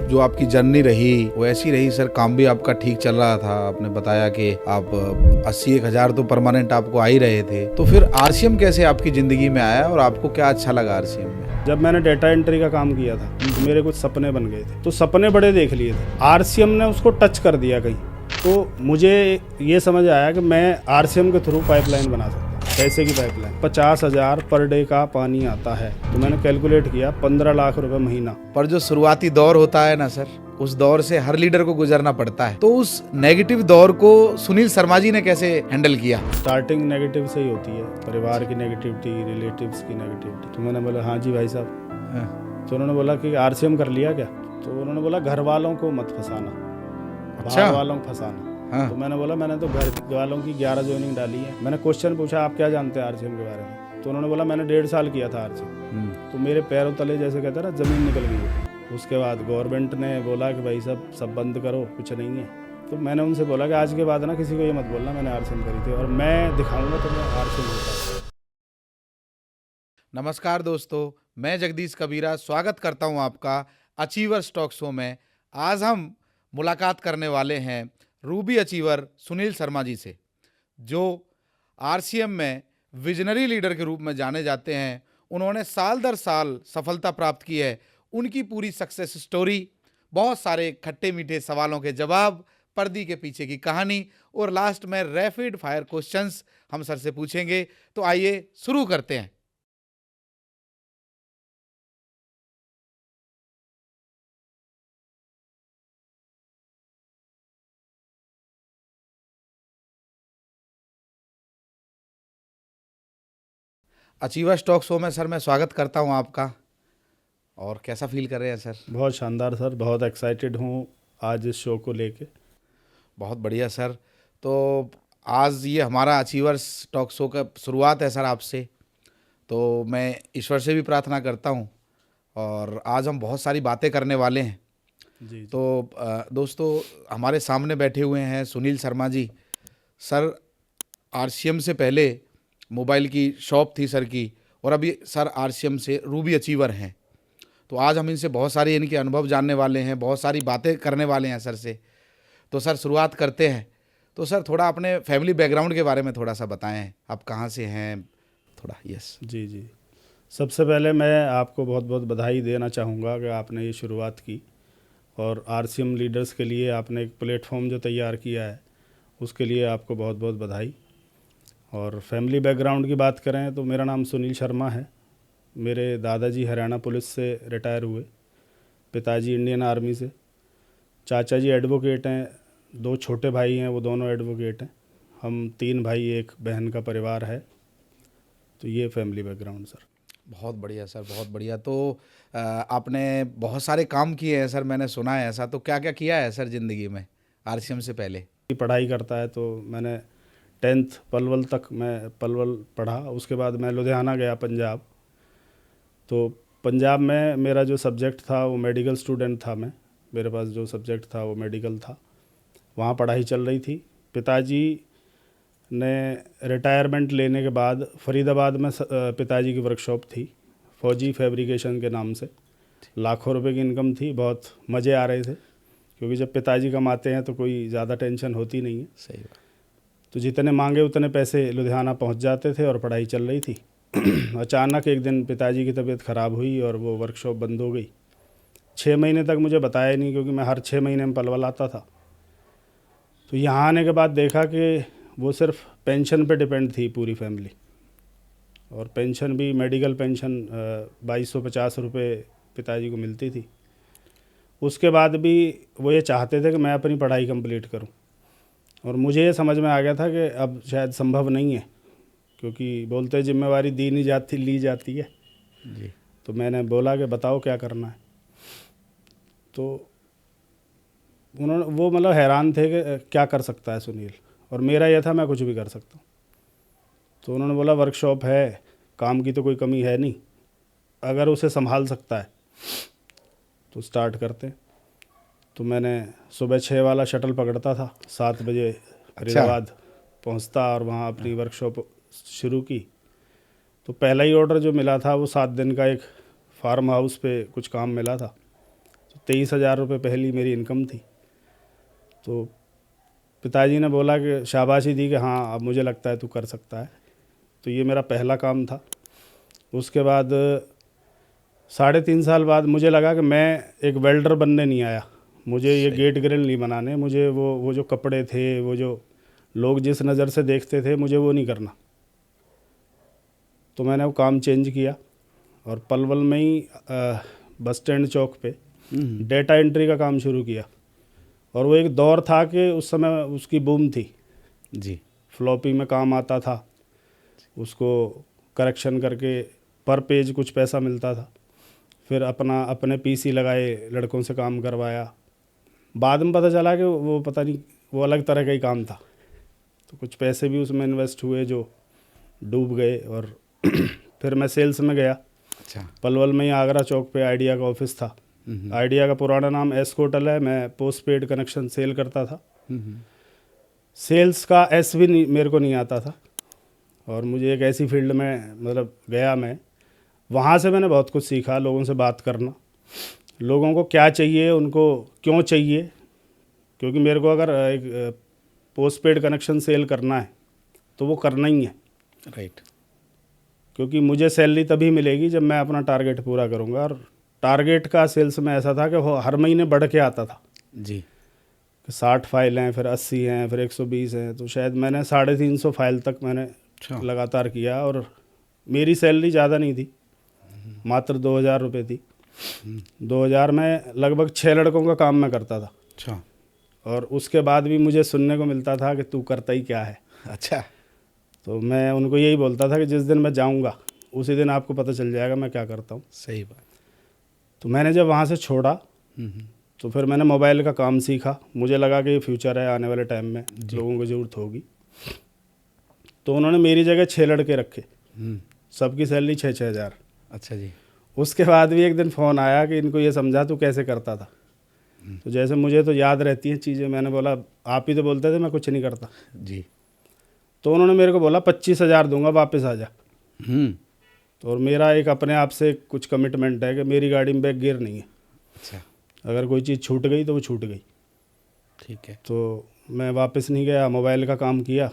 जो आपकी जर्नी रही वो ऐसी रही सर, काम भी आपका ठीक चल रहा था, आपने बताया कि आप 80-1,000 तो परमानेंट आपको आ ही रहे थे। तो फिर आरसीएम कैसे आपकी ज़िंदगी में आया और आपको क्या अच्छा लगा आरसीएम में? जब मैंने डेटा एंट्री का काम किया था तो मेरे कुछ सपने बन गए थे, तो सपने बड़े देख लिए थे। आरसीएम ने उसको टच कर दिया कहीं, तो मुझे ये समझ आया कि मैं आरसीएम के थ्रू पाइपलाइन बना सकता हूँ, पैसे की पाइपलाइन। 50,000 पर डे का पानी आता है, तो मैंने कैलकुलेट किया 15 लाख रुपए महीना। पर जो शुरुआती दौर होता है ना सर, उस दौर से हर लीडर को गुजरना पड़ता है, तो उस नेगेटिव दौर को सुनील शर्मा जी ने कैसे हैंडल किया? स्टार्टिंग नेगेटिव से ही होती है, परिवार की नेगेटिविटी, रिलेटिव्स की नेगेटिविटी। तो मैंने बोला हाँ जी भाई साहब। तो उन्होंने बोला कि आरसीएम कर लिया क्या? तो उन्होंने बोला घर वालों को मत फंसाना, बाहर वालों को फंसाना। तो मैंने बोला मैंने तो घर वालों की 11 ज्वाइनिंग डाली है। मैंने क्वेश्चन पूछा आप क्या जानते हैं आरसीएम के बारे में? तो उन्होंने बोला मैंने 1.5 साल किया था आरसीएम। तो मेरे पैरों तले जैसे कहते हैं ना जमीन निकल गई। उसके बाद गवर्नमेंट ने बोला कि भाई सब बंद करो, कुछ नहीं है। तो मैंने उनसे बोला कि आज के बाद ना किसी को ये मत बोलना मैंने आरसीएम करी थी, और मैं दिखाऊंगा तो मैं आरसीएम होता। नमस्कार दोस्तों, मैं जगदीश कबीरा स्वागत करता हूं आपका अचीवर्स टॉक शो में। आज हम मुलाकात करने वाले हैं रूबी अचीवर सुनील शर्मा जी से, जो आरसीएम में विजनरी लीडर के रूप में जाने जाते हैं। उन्होंने साल दर साल सफलता प्राप्त की है। उनकी पूरी सक्सेस स्टोरी, बहुत सारे खट्टे मीठे सवालों के जवाब, पर्दी के पीछे की कहानी और लास्ट में रैपिड फायर क्वेश्चंस हम सर से पूछेंगे। तो आइए शुरू करते हैं। अचीवर स्टॉक शो में सर मैं स्वागत करता हूं आपका। और कैसा फील कर रहे हैं सर? बहुत शानदार सर, बहुत एक्साइटेड हूँ आज इस शो को लेके। बहुत बढ़िया सर। तो आज ये हमारा अचीवर्स टॉक शो का शुरुआत है सर आपसे, तो मैं ईश्वर से भी प्रार्थना करता हूँ और आज हम बहुत सारी बातें करने वाले हैं। जी। तो दोस्तों, हमारे सामने बैठे हुए हैं सुनील शर्मा जी। सर आरसीएम से पहले मोबाइल की शॉप थी सर की, और अभी सर आरसीएम से रूबी अचीवर हैं। तो आज हम इनसे बहुत सारे इनके अनुभव जानने वाले हैं, बहुत सारी बातें करने वाले हैं सर से। तो सर शुरुआत करते हैं। तो सर थोड़ा अपने फैमिली बैकग्राउंड के बारे में थोड़ा सा बताएं, आप कहाँ से हैं थोड़ा। यस जी जी। सबसे पहले मैं आपको बहुत बहुत बधाई देना चाहूँगा कि आपने ये शुरुआत की, और आरसीएम लीडर्स के लिए आपने एक प्लेटफॉर्म जो तैयार किया है उसके लिए आपको बहुत बहुत बधाई। और फैमिली बैकग्राउंड की बात करें तो मेरा नाम सुनील शर्मा है। मेरे दादाजी हरियाणा पुलिस से रिटायर हुए, पिताजी इंडियन आर्मी से, चाचा जी एडवोकेट हैं, 2 छोटे भाई हैं, वो दोनों एडवोकेट हैं। हम 3 भाई 1 बहन का परिवार है। तो ये फैमिली बैकग्राउंड सर। बहुत बढ़िया सर, बहुत बढ़िया। तो आपने बहुत सारे काम किए हैं सर, मैंने सुना है ऐसा। तो क्या क्या किया है सर ज़िंदगी में आरसीएम से पहले? पढ़ाई करता है तो मैंने 10th पलवल तक मैं पलवल पढ़ा। उसके बाद मैं लुधियाना गया पंजाब। तो पंजाब में मेरा जो सब्जेक्ट था वो मेडिकल स्टूडेंट था मैं, मेरे पास जो सब्जेक्ट था वो मेडिकल था। वहाँ पढ़ाई चल रही थी। पिताजी ने रिटायरमेंट लेने के बाद फरीदाबाद में पिताजी की वर्कशॉप थी, फौजी फैब्रिकेशन के नाम से। लाखों रुपए की इनकम थी, बहुत मज़े आ रहे थे, क्योंकि जब पिताजी कमाते हैं तो कोई ज़्यादा टेंशन होती नहीं है। सही बात। तो जितने मांगे उतने पैसे लुधियाना पहुंच जाते थे और पढ़ाई चल रही थी। अचानक एक दिन पिताजी की तबीयत ख़राब हुई और वो वर्कशॉप बंद हो गई। 6 महीने तक मुझे बताया नहीं, क्योंकि मैं हर 6 महीने में पलवल आता था। तो यहाँ आने के बाद देखा कि वो सिर्फ पेंशन पे डिपेंड थी पूरी फैमिली, और पेंशन भी मेडिकल पेंशन 2250 रुपये पिताजी को मिलती थी। उसके बाद भी वो ये चाहते थे कि मैं अपनी पढ़ाई कंप्लीट करूं, और मुझे ये समझ में आ गया था कि अब शायद संभव नहीं है, क्योंकि बोलते जिम्मेवारी दी नहीं जाती ली जाती है जी। तो मैंने बोला कि बताओ क्या करना है। तो उन्होंने वो मतलब हैरान थे कि क्या कर सकता है सुनील, और मेरा यह था मैं कुछ भी कर सकता हूँ। तो उन्होंने बोला वर्कशॉप है, काम की तो कोई कमी है नहीं, अगर उसे संभाल सकता है तो स्टार्ट करते। तो मैंने सुबह 6 वाला शटल पकड़ता था, 7 बजे फरीदाबाद पहुंचता और वहाँ अपनी वर्कशॉप शुरू की। तो पहला ही ऑर्डर जो मिला था वो 7 दिन का एक फार्म हाउस पे कुछ काम मिला था। तो 23,000 रुपये पहली मेरी इनकम थी। तो पिताजी ने बोला कि शाबाशी दी कि हाँ अब मुझे लगता है तू कर सकता है। तो ये मेरा पहला काम था। उसके बाद 3.5 साल बाद मुझे लगा कि मैं एक वेल्डर बनने नहीं आया, मुझे ये गेट ग्रिल नहीं बनाने, मुझे वो जो कपड़े थे, वो जो लोग जिस नज़र से देखते थे, मुझे वो नहीं करना। तो मैंने वो काम चेंज किया और पलवल में ही बस स्टैंड चौक पे डेटा एंट्री का काम शुरू किया। और वो एक दौर था कि उस समय उसकी बूम थी जी। फ्लॉपी में काम आता था, उसको करेक्शन करके पर पेज कुछ पैसा मिलता था। फिर अपने पीसी लगाए, लड़कों से काम करवाया। बाद में पता चला कि वो पता नहीं वो अलग तरह का ही काम था। तो कुछ पैसे भी उसमें इन्वेस्ट हुए जो डूब गए। और फिर मैं सेल्स में गया। अच्छा। पलवल में ही आगरा चौक पे आइडिया का ऑफिस था। आइडिया का पुराना नाम एस होटल है। मैं पोस्ट पेड कनेक्शन सेल करता था। सेल्स का एस भी नहीं, मेरे को नहीं आता था। और मुझे एक ऐसी फील्ड में मतलब गया मैं, वहाँ से मैंने बहुत कुछ सीखा। लोगों से बात करना, लोगों को क्या चाहिए, उनको क्यों चाहिए। क्योंकि मेरे को अगर एक पोस्ट पेड कनेक्शन सेल करना है तो वो करना ही है। राइट। क्योंकि मुझे सैलरी तभी मिलेगी जब मैं अपना टारगेट पूरा करूँगा। और टारगेट का सेल्स में ऐसा था कि वो हर महीने बढ़ के आता था जी। 60 फाइल हैं, फिर 80 हैं, फिर 120 हैं। तो शायद मैंने 350 फाइल तक मैंने लगातार किया। और मेरी सैलरी ज़्यादा नहीं थी, मात्र 2,000 रुपये थी। 2,000 में लगभग 6 लड़कों का काम मैं करता था। अच्छा। और उसके बाद भी मुझे सुनने को मिलता था कि तू करता ही क्या है। अच्छा। तो मैं उनको यही बोलता था कि जिस दिन मैं जाऊंगा उसी दिन आपको पता चल जाएगा मैं क्या करता हूँ। सही बात। तो मैंने जब वहाँ से छोड़ा तो फिर मैंने मोबाइल का काम सीखा। मुझे लगा कि ये फ्यूचर है, आने वाले टाइम में लोगों को ज़रूरत होगी। तो उन्होंने मेरी जगह 6 लड़के रखे, सबकी सैलरी 6-6 हज़ार। अच्छा जी। उसके बाद भी एक दिन फ़ोन आया कि इनको ये समझा तू कैसे करता था। तो जैसे मुझे तो याद रहती हैं चीज़ें, मैंने बोला आप ही तो बोलते थे मैं कुछ नहीं करता जी। तो उन्होंने मेरे को बोला 25,000 दूंगा, वापस आ जा। तो और मेरा एक अपने आप से कुछ कमिटमेंट है कि मेरी गाड़ी में बैक गियर नहीं है। अच्छा। अगर कोई चीज़ छूट गई तो वो छूट गई। ठीक है। तो मैं वापस नहीं गया, मोबाइल का काम किया,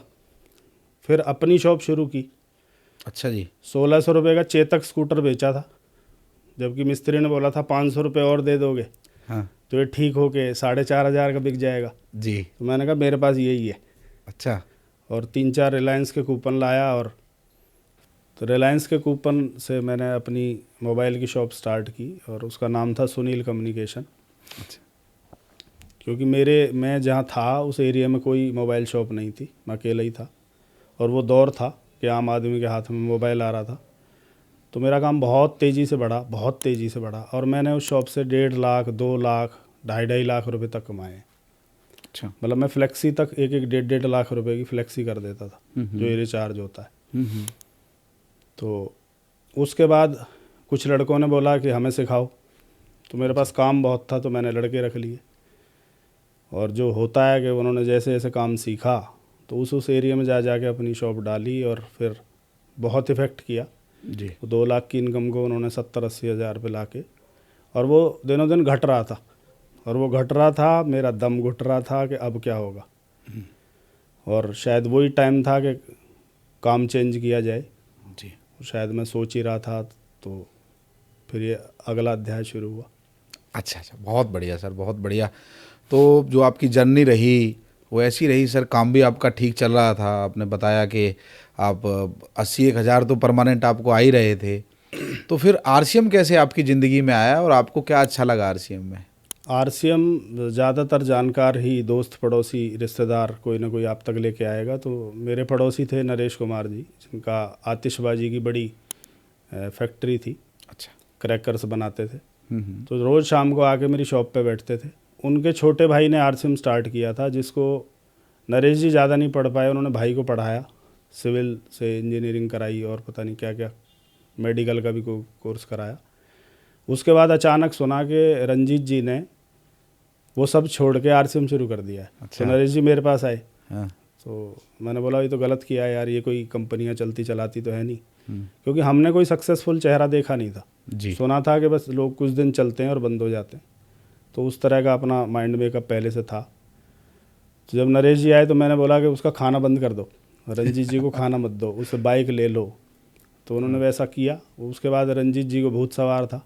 फिर अपनी शॉप शुरू की। अच्छा जी। 1,600 रुपये का चेतक स्कूटर बेचा था, जबकि मिस्त्री ने बोला था 500 रुपये और दे दोगे हाँ तो ये ठीक हो के 4,500 का बिक जाएगा। जी। तो मैंने कहा मेरे पास यही है। अच्छा। और 3-4 रिलायंस के कूपन लाया और तो रिलायंस के कूपन से मैंने अपनी मोबाइल की शॉप स्टार्ट की और उसका नाम था सुनील कम्युनिकेशन। अच्छा। क्योंकि मैं जहाँ था उस एरिया में कोई मोबाइल शॉप नहीं थी, मैं अकेला ही था। और वो दौर था कि आम आदमी के हाथ में मोबाइल आ रहा था। तो मेरा काम बहुत तेज़ी से बढ़ा, बहुत तेज़ी से बढ़ा। और मैंने उस शॉप से 1.5 लाख, 2 लाख, 2.5 लाख रुपए तक कमाए। अच्छा। मतलब मैं फ्लेक्सी तक 1-1, 1.5 लाख रुपए की फ्लेक्सी कर देता था, जो ये रिचार्ज होता है। तो उसके बाद कुछ लड़कों ने बोला कि हमें सिखाओ। तो मेरे पास काम बहुत था तो मैंने लड़के रख लिए। और जो होता है कि उन्होंने जैसे जैसे काम सीखा तो उस एरिया में जा के अपनी शॉप डाली और फिर बहुत इफ़ेक्ट किया जी। 2 लाख की इनकम को उन्होंने 70-80 हज़ार पे ला के। और वो दिनों दिन घट रहा था और वो घट रहा था, मेरा दम घुट रहा था कि अब क्या होगा। और शायद वही टाइम था कि काम चेंज किया जाए। जी। शायद मैं सोच ही रहा था। तो फिर ये अगला अध्याय शुरू हुआ। अच्छा अच्छा, बहुत बढ़िया सर, बहुत बढ़िया। तो जो आपकी जर्नी रही वो ऐसी रही सर, काम भी आपका ठीक चल रहा था। आपने बताया कि आप 80-1 हज़ार तो परमानेंट आपको आ ही रहे थे। तो फिर आरसीएम कैसे आपकी ज़िंदगी में आया और आपको क्या अच्छा लगा आरसीएम में? आरसीएम ज़्यादातर जानकार ही, दोस्त पड़ोसी रिश्तेदार कोई ना कोई आप तक लेके आएगा। तो मेरे पड़ोसी थे नरेश कुमार जी, जिनका आतिशबाजी की बड़ी फैक्ट्री थी। अच्छा। क्रैकर्स बनाते थे। तो रोज़ शाम को आके मेरी शॉप पे बैठते थे। उनके छोटे भाई ने आरसीएम स्टार्ट किया था, जिसको नरेश जी ज़्यादा नहीं पढ़ पाए, उन्होंने भाई को पढ़ाया, सिविल से इंजीनियरिंग कराई और पता नहीं क्या क्या मेडिकल का भी कोर्स कराया। उसके बाद अचानक सुना कि रंजीत जी ने वो सब छोड़ के आरसीएम शुरू कर दिया है। अच्छा। तो नरेश जी मेरे पास आए। हाँ। तो मैंने बोला ये तो गलत किया यार, ये कोई कंपनियां चलती चलाती तो है नहीं। क्योंकि हमने कोई सक्सेसफुल चेहरा देखा नहीं था। जी। सुना था कि बस लोग कुछ दिन चलते हैं और बंद हो जाते हैं। तो उस तरह का अपना माइंड मेकअप पहले से था। तो जब नरेश जी आए तो मैंने बोला कि उसका खाना बंद कर दो, रंजीत जी को खाना मत दो, उससे बाइक ले लो। तो उन्होंने वैसा किया। उसके बाद रंजीत जी को भूत सवार था,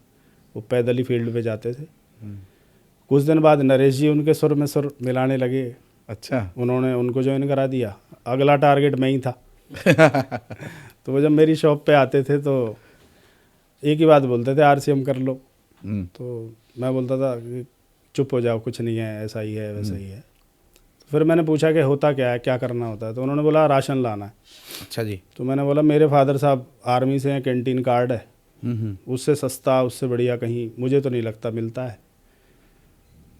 वो पैदल ही फील्ड पे जाते थे। कुछ दिन बाद नरेश जी उनके सुर में सुर मिलाने लगे। अच्छा। उन्होंने उनको ज्वाइन करा दिया। अगला टारगेट मैं ही था। तो वो जब मेरी शॉप पे आते थे तो एक ही बात बोलते थे, आरसीएम कर लो। तो मैं बोलता था कि चुप हो जाओ, कुछ नहीं है, ऐसा ही है वैसा ही है। तो फिर मैंने पूछा कि होता क्या है, क्या करना होता है। तो उन्होंने बोला राशन लाना है। अच्छा जी। तो मैंने बोला मेरे फादर साहब आर्मी से हैं, कैंटीन कार्ड है, उससे सस्ता उससे बढ़िया कहीं मुझे तो नहीं लगता मिलता है।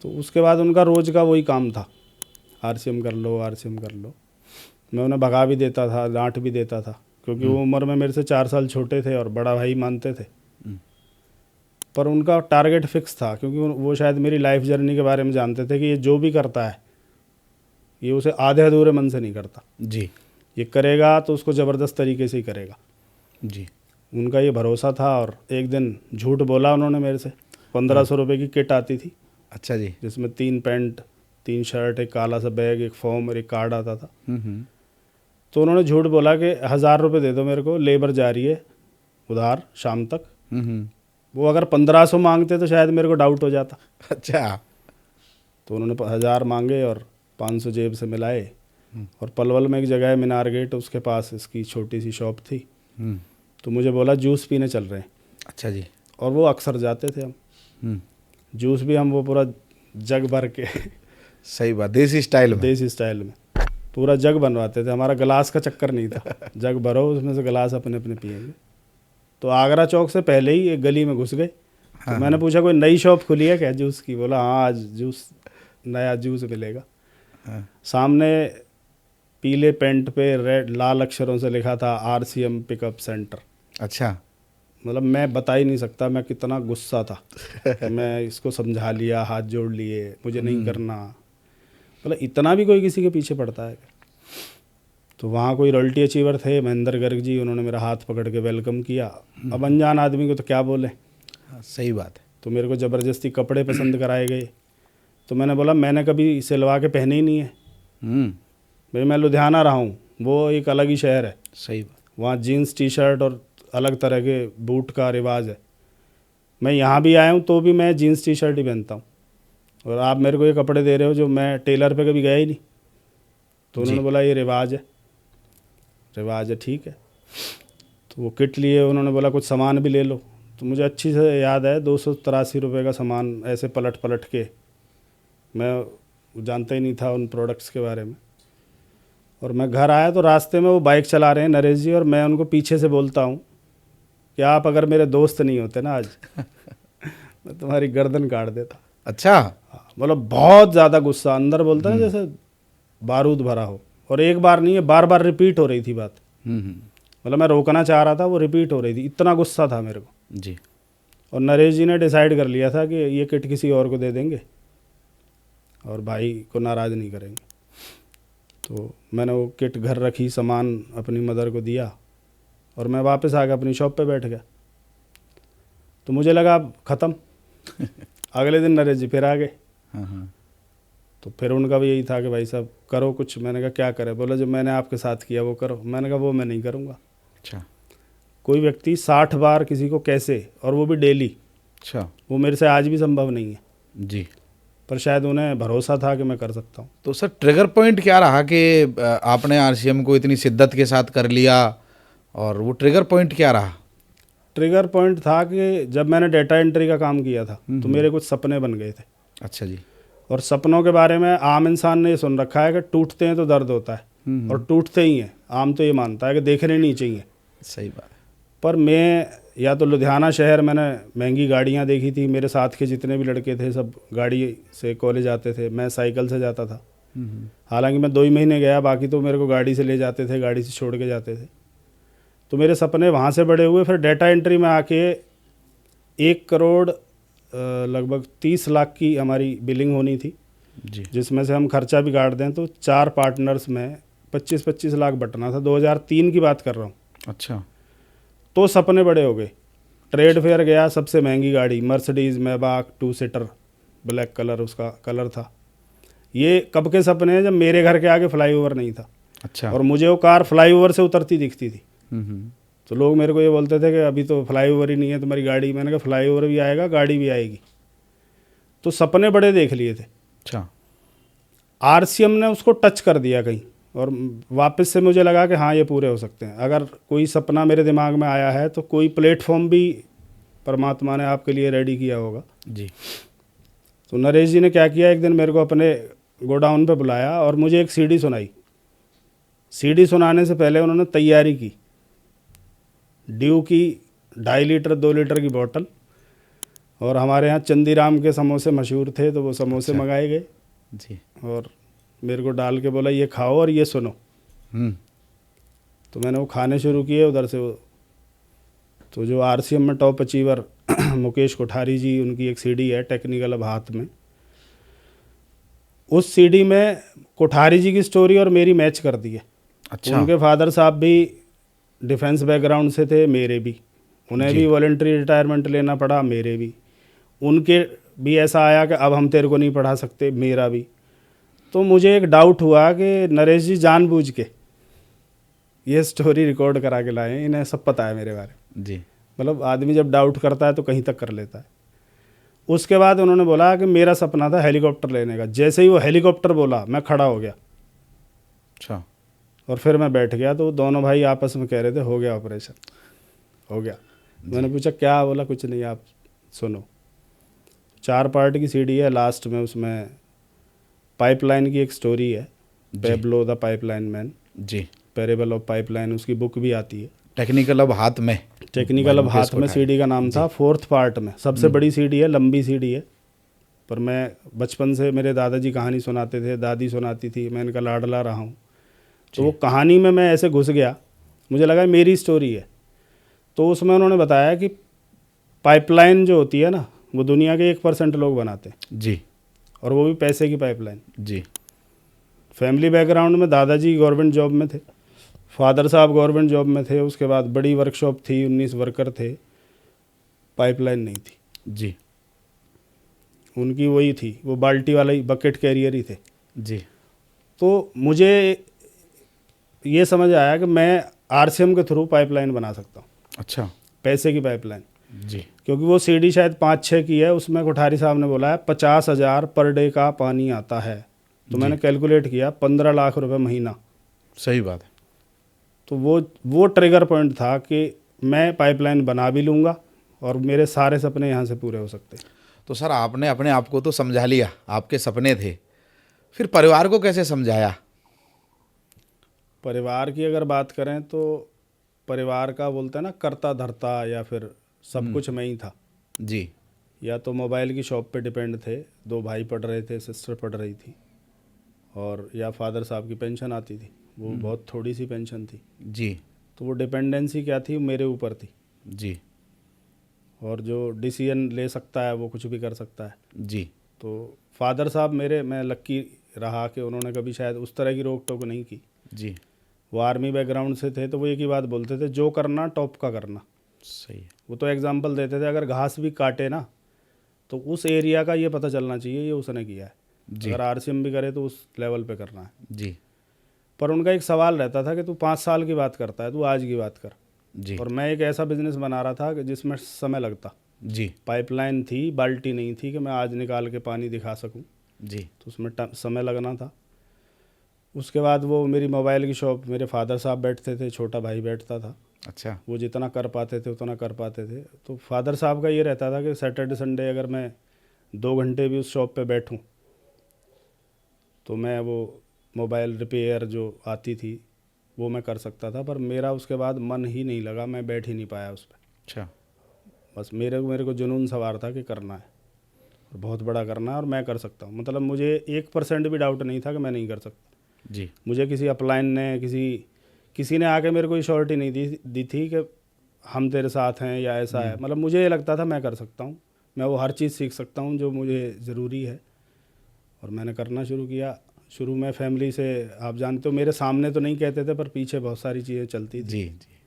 तो उसके बाद उनका रोज़ का वही काम था, आरसीएम कर लो, आरसीएम कर लो। मैं उन्हें भगा भी देता था, डांट भी देता था, क्योंकि वो उम्र में मेरे से 4 साल छोटे थे और बड़ा भाई मानते थे। पर उनका टारगेट फिक्स था, क्योंकि वो शायद मेरी लाइफ जर्नी के बारे में जानते थे कि ये जो भी करता है ये उसे आधे अधूरे मन से नहीं करता जी। ये करेगा तो उसको ज़बरदस्त तरीके से ही करेगा जी। उनका ये भरोसा था। और एक दिन झूठ बोला उन्होंने मेरे से। 1500 रुपये की किट आती थी। अच्छा जी। जिसमें 3 पैंट, 3 शर्ट, एक काला सा बैग, एक फॉर्म और एक कार्ड आता था। तो उन्होंने झूठ बोला कि 1000 रुपये दे दो मेरे को, लेबर जा रही है उधार शाम तक। वो अगर 1500 मांगते तो शायद मेरे को डाउट हो जाता। अच्छा। तो उन्होंने 1000 मांगे और 500 जेब से मिलाए। और पलवल में एक जगह है मीनार गेट, उसके पास इसकी छोटी सी शॉप थी। तो मुझे बोला जूस पीने चल रहे हैं। अच्छा जी। और वो अक्सर जाते थे हम। जूस भी हम वो पूरा जग भर के सही बात, देसी स्टाइल में। देसी स्टाइल में पूरा जग बनवाते थे। हमारा गिलास का चक्कर नहीं था, जग भरो उसमें से गिलास अपने अपने पिएंगे। तो आगरा चौक से पहले ही एक गली में घुस गए। तो मैंने पूछा कोई नई शॉप खुली है क्या जूस की? बोला हाँ, आज जूस, नया जूस मिलेगा। सामने पीले पेंट पे रेड लाल अक्षरों से लिखा था आरसीएम पिकअप सेंटर। अच्छा। मतलब मैं बता ही नहीं सकता मैं कितना गुस्सा था। मैं इसको समझा लिया, हाथ जोड़ लिए, मुझे नहीं करना। मतलब इतना भी कोई किसी के पीछे पड़ता है? तो वहाँ कोई रॉयल्टी अचीवर थे, महेंद्र गर्ग जी, उन्होंने मेरा हाथ पकड़ के वेलकम किया। अब अनजान आदमी को तो क्या बोले। हाँ, सही बात है। तो मेरे को ज़बरदस्ती कपड़े पसंद कराए गए। तो मैंने बोला मैंने कभी सिलवा के पहने ही नहीं है भाई, मैं लुधियाना रहा हूँ, वो एक अलग ही शहर है। सही बात। वहाँ जीन्स टी शर्ट और अलग तरह के बूट का रिवाज है। मैं यहाँ भी आया हूँ तो भी मैं जीन्स टी शर्ट ही पहनता हूँ, और आप मेरे को ये कपड़े दे रहे हो जो मैं टेलर पे कभी गया ही नहीं। तो उन्होंने बोला ये रिवाज है। रिवाज है, ठीक है। तो वो किट लिए, उन्होंने बोला कुछ सामान भी ले लो। तो मुझे अच्छी से याद है 283 रुपये का सामान ऐसे पलट पलट के, मैं जानता ही नहीं था उन प्रोडक्ट्स के बारे में। और मैं घर आया तो रास्ते में वो बाइक चला रहे हैं नरेश जी, और मैं उनको पीछे से बोलता हूँ कि आप अगर मेरे दोस्त नहीं होते ना आज मैं तुम्हारी गर्दन काट देता। अच्छा। मतलब बहुत ज़्यादा गुस्सा, अंदर बोलता है जैसे बारूद भरा हो। और एक बार नहीं है, बार बार रिपीट हो रही थी बात। मतलब मैं रोकना चाह रहा था, वो रिपीट हो रही थी, इतना गुस्सा था मेरे को जी। और नरेश जी ने डिसाइड कर लिया था कि ये किट किसी और को दे देंगे और भाई को नाराज़ नहीं करेंगे। तो मैंने वो किट घर रखी, सामान अपनी मदर को दिया और मैं वापस आ गया, अपनी शॉप पे बैठ गया। तो मुझे लगा अब ख़त्म। अगले दिन नरेश जी फिर आ गए। तो फिर उनका भी यही था कि भाई साहब करो कुछ। मैंने कहा क्या करें? बोला जो मैंने आपके साथ किया वो करो। मैंने कहा वो मैं नहीं करूँगा। अच्छा। कोई व्यक्ति 60 बार किसी को कैसे, और वो भी डेली, अच्छा, वो मेरे से आज भी संभव नहीं है। जी। पर शायद उन्हें भरोसा था कि मैं कर सकता हूँ। तो सर ट्रिगर पॉइंट क्या रहा कि आपने आरसीएम को इतनी शिद्दत के साथ कर लिया, और वो ट्रिगर पॉइंट क्या रहा? ट्रिगर पॉइंट था कि जब मैंने डेटा एंट्री का काम किया था तो मेरे कुछ सपने बन गए थे। अच्छा जी। और सपनों के बारे में आम इंसान ने ये सुन रखा है कि टूटते हैं तो दर्द होता है, और टूटते ही हैं। आम तो ये मानता है कि देखने नहीं चाहिए। सही बात है। पर मैं या तो लुधियाना शहर, मैंने महंगी गाड़ियाँ देखी थी, मेरे साथ के जितने भी लड़के थे सब गाड़ी से कॉलेज आते थे, मैं साइकिल से जाता था। हालांकि मैं 2 ही महीने गया, बाकी तो मेरे को गाड़ी से ले जाते थे, गाड़ी से छोड़ के जाते थे। तो मेरे सपने वहाँ से बड़े हुए। फिर डेटा एंट्री में आके 1 करोड़ लगभग 30 लाख की हमारी बिलिंग होनी थी जी। जिसमें से हम खर्चा भी काट दें तो 4 पार्टनर्स में 25-25 लाख बटना था। 2003 की बात कर रहा हूँ। अच्छा। तो सपने बड़े हो गए। ट्रेड फेयर गया, सबसे महंगी गाड़ी मर्सिडीज़ मैबाक 2 सीटर ब्लैक कलर उसका कलर था। ये कब के सपने हैं, जब मेरे घर के आगे फ्लाईओवर नहीं था अच्छा। और मुझे वो कार फ्लाईओवर से उतरती दिखती थी। हम्म। तो लोग मेरे को ये बोलते थे कि अभी तो फ्लाईओवर ही नहीं है तुम्हारी गाड़ी। मैंने कहा फ्लाईओवर भी आएगा, गाड़ी भी आएगी। तो सपने बड़े देख लिए थे। अच्छा। आरसीएम ने उसको टच कर दिया कहीं, और वापस से मुझे लगा कि हाँ ये पूरे हो सकते हैं। अगर कोई सपना मेरे दिमाग में आया है तो कोई प्लेटफॉर्म भी परमात्मा ने आपके लिए रेडी किया होगा। जी। तो नरेश जी ने क्या किया, एक दिन मेरे को अपने गोडाउन पे बुलाया और मुझे एक सीडी सुनाई। सीडी सुनाने से पहले उन्होंने तैयारी की। ड्यू की 2.5 लीटर 2 लीटर की बोतल, और हमारे यहाँ चंदीराम के समोसे मशहूर थे तो वो समोसे अच्छा। मंगाए गए जी। और मेरे को डाल के बोला ये खाओ और ये सुनो। हम्म। तो मैंने वो खाने शुरू किए उधर से। वो तो जो आरसीएम में टॉप अचीवर मुकेश कोठारी जी, उनकी एक सीडी है टेक्निकल अब हाथ में। उस सीडी में कोठारी जी की स्टोरी और मेरी मैच कर दी है। अच्छा। उनके फादर साहब भी डिफेंस बैकग्राउंड से थे, मेरे भी। उन्हें जी। भी वॉलंटरी रिटायरमेंट लेना पड़ा, मेरे भी। उनके भी ऐसा आया कि अब हम तेरे को नहीं पढ़ा सकते, मेरा भी। तो मुझे एक डाउट हुआ कि नरेश जी जानबूझ के ये स्टोरी रिकॉर्ड करा के लाए हैं, इन्हें सब पता है मेरे बारे में। जी। मतलब आदमी जब डाउट करता है तो कहीं तक कर लेता है। उसके बाद उन्होंने बोला कि मेरा सपना था हेलीकॉप्टर लेने का। जैसे ही वो हेलीकॉप्टर बोला मैं खड़ा हो गया अच्छा। और फिर मैं बैठ गया। तो दोनों भाई आपस में कह रहे थे हो गया ऑपरेशन, हो गया। मैंने पूछा क्या? बोला कुछ नहीं, आप सुनो। 4 पार्ट की सीडी है। लास्ट में उसमें पाइपलाइन की एक स्टोरी है, Pablo the pipeline man, ji. Parable of pipeline, उसकी बुक भी आती है। टेक्निकल अब हाथ में। टेक्निकल अब हाथ में सीडी का नाम था। 4th पार्ट में सबसे बड़ी सीडी है, लंबी सीडी है। पर मैं बचपन से मेरे दादाजी कहानी सुनाते थे, दादी सुनाती थी, मैं इनका लाडला रहा हूँ। तो वो कहानी में मैं ऐसे घुस गया, मुझे लगा मेरी स्टोरी है। तो उसमें उन्होंने बताया कि पाइपलाइन जो होती है ना, वो दुनिया के 1% लोग बनाते हैं, जी। और वो भी पैसे की पाइपलाइन। जी। फैमिली बैकग्राउंड में दादाजी गवर्नमेंट जॉब में थे, फादर साहब गवर्नमेंट जॉब में थे। उसके बाद बड़ी वर्कशॉप थी, 19 वर्कर थे, पाइपलाइन नहीं थी। जी। उनकी वही थी, वो बाल्टी वाला ही बकेट कैरियर ही थे। जी। तो मुझे ये समझ आया कि मैं आरसीएम के थ्रू पाइपलाइन बना सकता हूँ, अच्छा। पैसे की पाइपलाइन। जी। क्योंकि वो सीडी शायद 5-6 की है। उसमें कोठारी साहब ने बोला है 50,000 पर डे का पानी आता है। तो मैंने कैलकुलेट किया 15 लाख रुपए महीना। सही बात है। तो वो ट्रिगर पॉइंट था कि मैं पाइपलाइन बना भी लूँगा और मेरे सारे सपने यहाँ से पूरे हो सकते हैं। तो सर आपने अपने आप को तो समझा लिया, आपके सपने थे, फिर परिवार को कैसे समझाया? परिवार की अगर बात करें तो परिवार का बोलते हैं ना कर्ता धर्ता, या फिर सब कुछ मैं ही था। जी। या तो मोबाइल की शॉप पे डिपेंड थे, 2 भाई पढ़ रहे थे, सिस्टर पढ़ रही थी, और या फादर साहब की पेंशन आती थी, वो बहुत थोड़ी सी पेंशन थी। जी। तो वो डिपेंडेंसी क्या थी, मेरे ऊपर थी। जी। और जो डिसीजन ले सकता है वो कुछ भी कर सकता है। जी। तो फादर साहब मेरे, मैं लक्की रहा कि उन्होंने कभी शायद उस तरह की रोक टोक नहीं की। जी। वो आर्मी बैकग्राउंड से थे, तो वो एक ही बात बोलते थे, जो करना टॉप का करना। सही है। वो तो एग्जाम्पल देते थे, अगर घास भी काटे ना तो उस एरिया का ये पता चलना चाहिए ये उसने किया है। जी। अगर आरसीएम भी करे तो उस लेवल पे करना है। जी। पर उनका एक सवाल रहता था कि तू 5 साल की बात करता है, तू आज की बात कर। जी। और मैं एक ऐसा बिजनेस बना रहा था कि जिसमें समय लगता। जी। पाइपलाइन थी, बाल्टी नहीं थी कि मैं आज निकाल के पानी दिखा सकूं। जी। तो उसमें समय लगना था। उसके बाद वो मेरी मोबाइल की शॉप, मेरे फादर साहब बैठते थे, छोटा भाई बैठता था। अच्छा। वो जितना कर पाते थे उतना कर पाते थे। तो फादर साहब का ये रहता था कि सैटरडे संडे अगर मैं 2 घंटे भी उस शॉप पे बैठूं तो मैं वो मोबाइल रिपेयर जो आती थी वो मैं कर सकता था। पर मेरा उसके बाद मन ही नहीं लगा, मैं बैठ ही नहीं पाया उस पर। अच्छा। बस मेरे को जुनून सवार था कि करना है और बहुत बड़ा करना है और मैं कर सकता हूँ। मतलब मुझे 1% भी डाउट नहीं था कि मैं नहीं कर सकता। जी। मुझे किसी अपलाइन ने, किसी ने आके मेरे को श्योरिटी नहीं दी थी कि हम तेरे साथ हैं या ऐसा है। मतलब मुझे ये लगता था मैं कर सकता हूँ, मैं वो हर चीज़ सीख सकता हूँ जो मुझे ज़रूरी है। और मैंने करना शुरू किया। शुरू में फैमिली से, आप जानते हो, मेरे सामने तो नहीं कहते थे पर पीछे बहुत सारी चीज़ें चलती थी। जी। जी।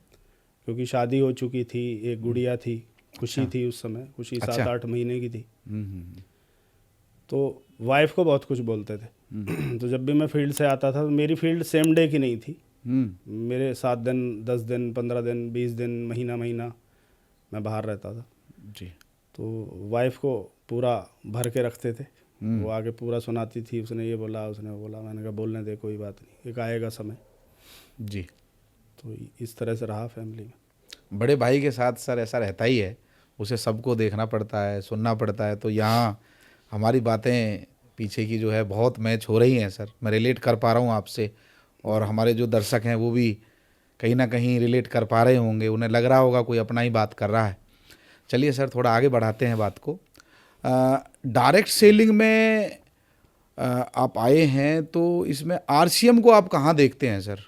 क्योंकि शादी हो चुकी थी, एक गुड़िया थी, खुशी थी उस समय, खुशी अच्छा। 7-8 महीने की थी। तो वाइफ को बहुत कुछ बोलते थे। तो जब भी मैं फील्ड से आता था तो मेरी फील्ड सेम डे की नहीं थी, मेरे 7 दिन 10 दिन 15 दिन 20 दिन महीना महीना मैं बाहर रहता था। जी। तो वाइफ को पूरा भर के रखते थे, वो आगे पूरा सुनाती थी, उसने ये बोला उसने वो बोला। मैंने कहा बोलने दे, कोई बात नहीं, एक आएगा समय। जी। तो इस तरह से रहा फैमिली में। बड़े भाई के साथ सर ऐसा रहता ही है, उसे सबको देखना पड़ता है, सुनना पड़ता है। तो यहाँ हमारी बातें पीछे की जो है बहुत मैच हो रही हैं सर, मैं रिलेट कर पा रहा हूँ आपसे, और हमारे जो दर्शक हैं वो भी कहीं ना कहीं रिलेट कर पा रहे होंगे, उन्हें लग रहा होगा कोई अपना ही बात कर रहा है। चलिए सर थोड़ा आगे बढ़ाते हैं बात को। डायरेक्ट सेलिंग में आप आए हैं, तो इसमें आरसीएम को आप कहाँ देखते हैं सर?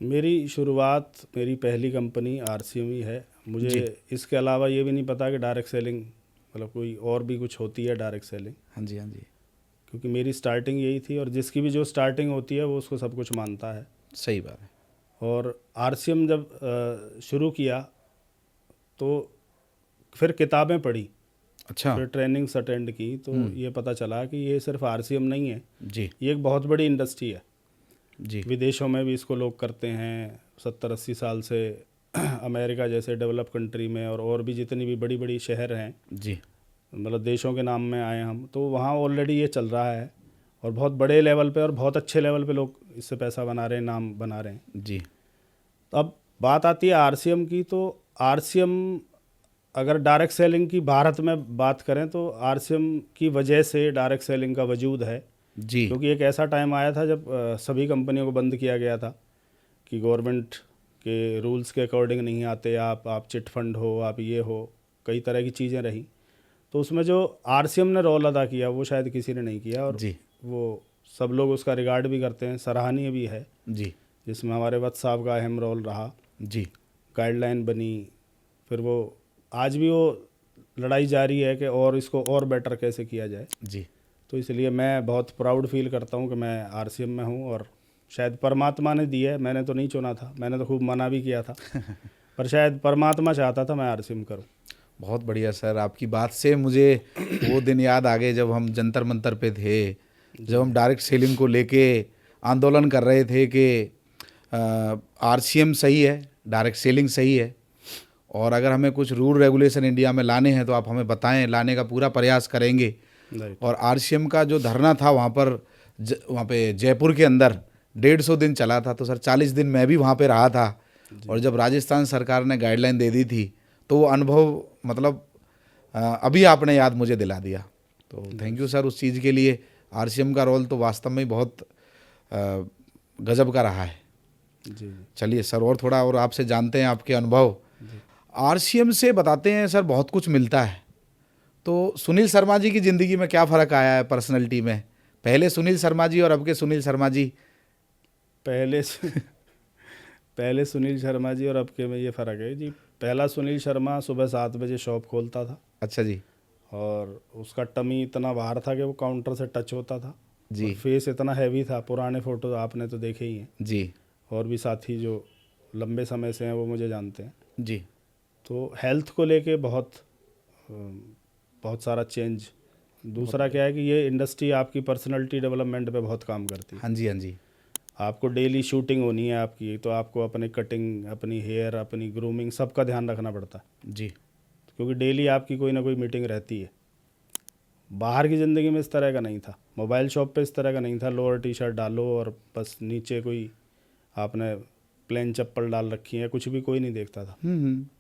मेरी शुरुआत, मेरी पहली कंपनी आरसीएम ही है। मुझे इसके अलावा ये भी नहीं पता कि डायरेक्ट सेलिंग मतलब कोई और भी कुछ होती है डायरेक्ट सेलिंग। हाँ जी, हाँ जी। क्योंकि मेरी स्टार्टिंग यही थी, और जिसकी भी जो स्टार्टिंग होती है वो उसको सब कुछ मानता है। सही बात है। और आरसीएम जब शुरू किया तो फिर किताबें पढ़ी, अच्छा। फिर ट्रेनिंग्स अटेंड की, तो ये पता चला कि ये सिर्फ आरसीएम नहीं है, जी। ये एक बहुत बड़ी इंडस्ट्री है। जी। विदेशों में भी इसको लोग करते हैं 70-80 साल से। अमेरिका जैसे डेवलप कंट्री में और भी जितनी भी बड़ी बड़ी शहर हैं, जी। मतलब देशों के नाम में आए हम, तो वहाँ ऑलरेडी ये चल रहा है, और बहुत बड़े लेवल पे और बहुत अच्छे लेवल पे लोग इससे पैसा बना रहे हैं, नाम बना रहे हैं। जी। तो अब बात आती है आरसीएम की। तो आरसीएम अगर डायरेक्ट सेलिंग की भारत में बात करें तो आरसीएम की वजह से डायरेक्ट सेलिंग का वजूद है। जी। क्योंकि एक ऐसा टाइम आया था जब सभी कंपनियों को बंद किया गया था कि गवर्नमेंट के रूल्स के अकॉर्डिंग नहीं आते आप चिट फंड हो, आप ये हो, कई तरह की चीज़ें रही। तो उसमें जो आरसीएम ने रोल अदा किया वो शायद किसी ने नहीं किया, और जी। वो सब लोग उसका रिगार्ड भी करते हैं, सराहनीय भी है। जी। जिसमें हमारे वत्स साहब का अहम रोल रहा। जी। गाइडलाइन बनी, फिर वो आज भी वो लड़ाई जारी है कि और इसको और बेटर कैसे किया जाए। जी। तो इसलिए मैं बहुत प्राउड फील करता हूँ कि मैं आरसीएम में हूँ, और शायद परमात्मा ने दी है, मैंने तो नहीं चुना था, मैंने तो खूब मना भी किया था पर शायद परमात्मा चाहता था मैं आरसीएम करूँ। बहुत बढ़िया सर, आपकी बात से मुझे वो दिन याद आ गए जब हम जंतर मंतर पे थे, जब हम डायरेक्ट सेलिंग को लेके आंदोलन कर रहे थे कि आरसीएम सही है, डायरेक्ट सेलिंग सही है, और अगर हमें कुछ रूल रेगुलेशन इंडिया में लाने हैं तो आप हमें बताएं, लाने का पूरा प्रयास करेंगे। और आरसीएम का जो धरना था वहाँ पर वहाँ पे जयपुर के अंदर 150 दिन चला था। तो सर 40 दिन मैं भी वहाँ पे रहा था, और जब राजस्थान सरकार ने गाइडलाइन दे दी थी तो वो अनुभव मतलब अभी आपने याद मुझे दिला दिया। तो थैंक यू सर उस चीज़ के लिए। आरसीएम का रोल तो वास्तव में बहुत गजब का रहा है। जी। चलिए सर और थोड़ा और आपसे जानते हैं आपके अनुभव। आरसीएम से बताते हैं सर बहुत कुछ मिलता है, तो सुनील शर्मा जी की ज़िंदगी में क्या फ़र्क आया है पर्सनैलिटी में? पहले सुनील शर्मा जी और अब के सुनील शर्मा जी। पहले सुनील शर्मा जी और अब के में ये फ़र्क है जी। पहला सुनील शर्मा सुबह 7 बजे शॉप खोलता था। अच्छा जी। और उसका टमी इतना बाहर था कि वो काउंटर से टच होता था जी। और फेस इतना हैवी था। पुराने फ़ोटो आपने तो देखे ही हैं जी। और भी साथी जो लंबे समय से हैं वो मुझे जानते हैं। जी। तो हेल्थ को लेके बहुत सारा चेंज। दूसरा क्या है कि ये इंडस्ट्री आपकी पर्सनालिटी डेवलपमेंट पे बहुत काम करती है। हाँ जी। हाँ जी। आपको डेली शूटिंग होनी है आपकी, तो आपको अपने कटिंग, अपनी हेयर, अपनी ग्रूमिंग सबका ध्यान रखना पड़ता है जी। क्योंकि डेली आपकी कोई ना कोई मीटिंग रहती है। बाहर की ज़िंदगी में इस तरह का नहीं था, मोबाइल शॉप पे इस तरह का नहीं था, लोअर टी शर्ट डालो और बस नीचे कोई आपने प्लेन चप्पल डाल रखी है, कुछ भी कोई नहीं देखता था।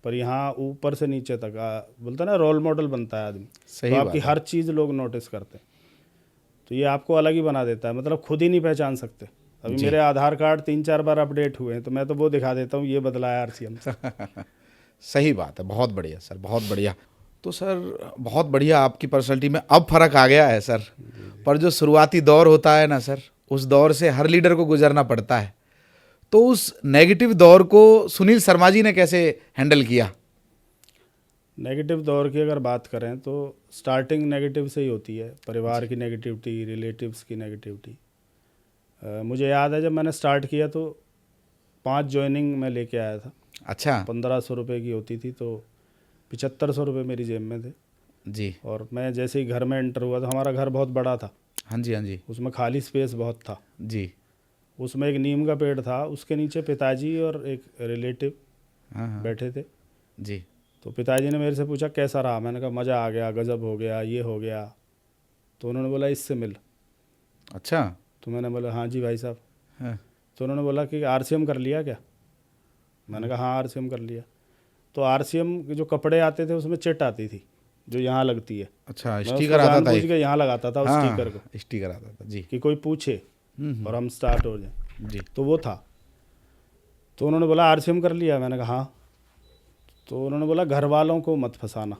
पर यहाँ ऊपर से नीचे तक बोलता ना रोल मॉडल बनता है आदमी, तो आपकी हर चीज़ लोग नोटिस करते हैं। तो ये आपको अलग ही बना देता है, मतलब खुद ही नहीं पहचान सकते। अभी मेरे आधार कार्ड 3-4 बार अपडेट हुए हैं तो मैं तो वो दिखा देता हूँ, ये बदला है आरसीएम से। सही बात है, बहुत बढ़िया सर, बहुत बढ़िया। तो सर बहुत बढ़िया, आपकी पर्सनैलिटी में अब फर्क आ गया है सर। पर जो शुरुआती दौर होता है ना सर, उस दौर से हर लीडर को गुजरना पड़ता है। तो उस नेगेटिव दौर को सुनील शर्मा जी ने कैसे हैंडल किया? नेगेटिव दौर की अगर बात करें तो स्टार्टिंग नेगेटिव से ही होती है। परिवार की नेगेटिविटी, रिलेटिव्स की नेगेटिविटी। मुझे याद है जब मैंने स्टार्ट किया तो 5 ज्वाइनिंग मैं लेके आया था। अच्छा। 1500 रुपये की होती थी तो 7500 रुपये मेरी जेब में थे। जी। और मैं जैसे ही घर में एंटर हुआ तो हमारा घर बहुत बड़ा था, हाँ जी, हाँ जी। उसमें खाली स्पेस बहुत था। जी। उसमें एक नीम का पेड़ था, उसके नीचे पिताजी और एक रिलेटिव हाँ, हाँ। बैठे थे। जी। तो पिताजी ने मेरे से पूछा कैसा रहा, मैंने कहा मज़ा आ गया, गजब हो गया, ये हो गया। तो उन्होंने बोला इससे मिल। अच्छा। तो मैंने बोला हाँ जी भाई साहब। हाँ, तो उन्होंने बोला कि आरसीएम कर लिया क्या? मैंने कहा हाँ आरसीएम कर लिया। तो आरसीएम के जो कपड़े आते थे उसमें चिट आती थी जो यहाँ लगती है, अच्छा, मैं उसको स्टिकर आता था जानबूझ एक। के यहाँ लगाता था उस स्टिकर को, हाँ, स्टिकर आता था। जी। कि कोई पूछे और हम स्टार्ट हो जाए। जी। तो वो था। तो उन्होंने बोला आरसीएम कर लिया, मैंने कहा हाँ। तो उन्होंने बोला घर वालों को मत फंसाना,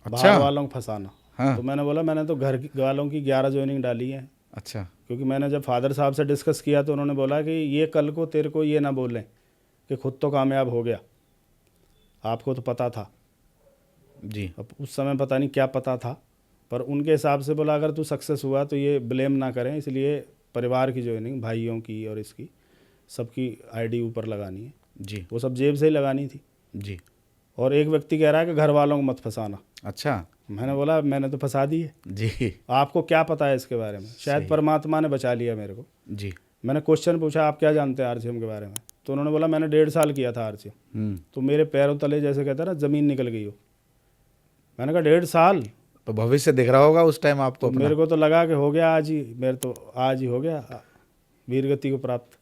बाहर अच्छा। वालों को फंसाना। हाँ। तो मैंने बोला मैंने तो घर वालों की 11 ज्वाइनिंग डाली है, अच्छा। क्योंकि मैंने जब फादर साहब से डिस्कस किया तो उन्होंने बोला कि ये कल को तेरे को ये ना बोलें कि खुद तो कामयाब हो गया, आपको तो पता था। जी। अब उस समय पता नहीं क्या पता था, पर उनके हिसाब से बोला अगर तू सक्सेस हुआ तो ये ब्लेम ना करें, इसलिए परिवार की ज्वाइनिंग, भाइयों की और इसकी सबकी आईडी ऊपर लगानी है। जी। वो सब जेब से ही लगानी थी। जी। और एक व्यक्ति कह रहा है कि घर वालों को मत फंसाना। अच्छा। मैंने बोला मैंने तो फंसा दी है, जी। आपको क्या पता है इसके बारे में? शायद सही। परमात्मा ने बचा लिया मेरे को। जी। मैंने क्वेश्चन पूछा आप क्या जानते हैं आरसीएम के बारे में? तो उन्होंने बोला मैंने 1.5 साल किया था आरसीएम। तो मेरे पैरों तले जैसे कहते हैं ना ज़मीन निकल गई हो। मैंने कहा 1.5 साल? तो भविष्य दिख रहा होगा उस टाइम आपको तो अपना। मेरे को तो लगा कि हो गया आज ही, मेरे तो आज ही हो गया वीरगति को प्राप्त।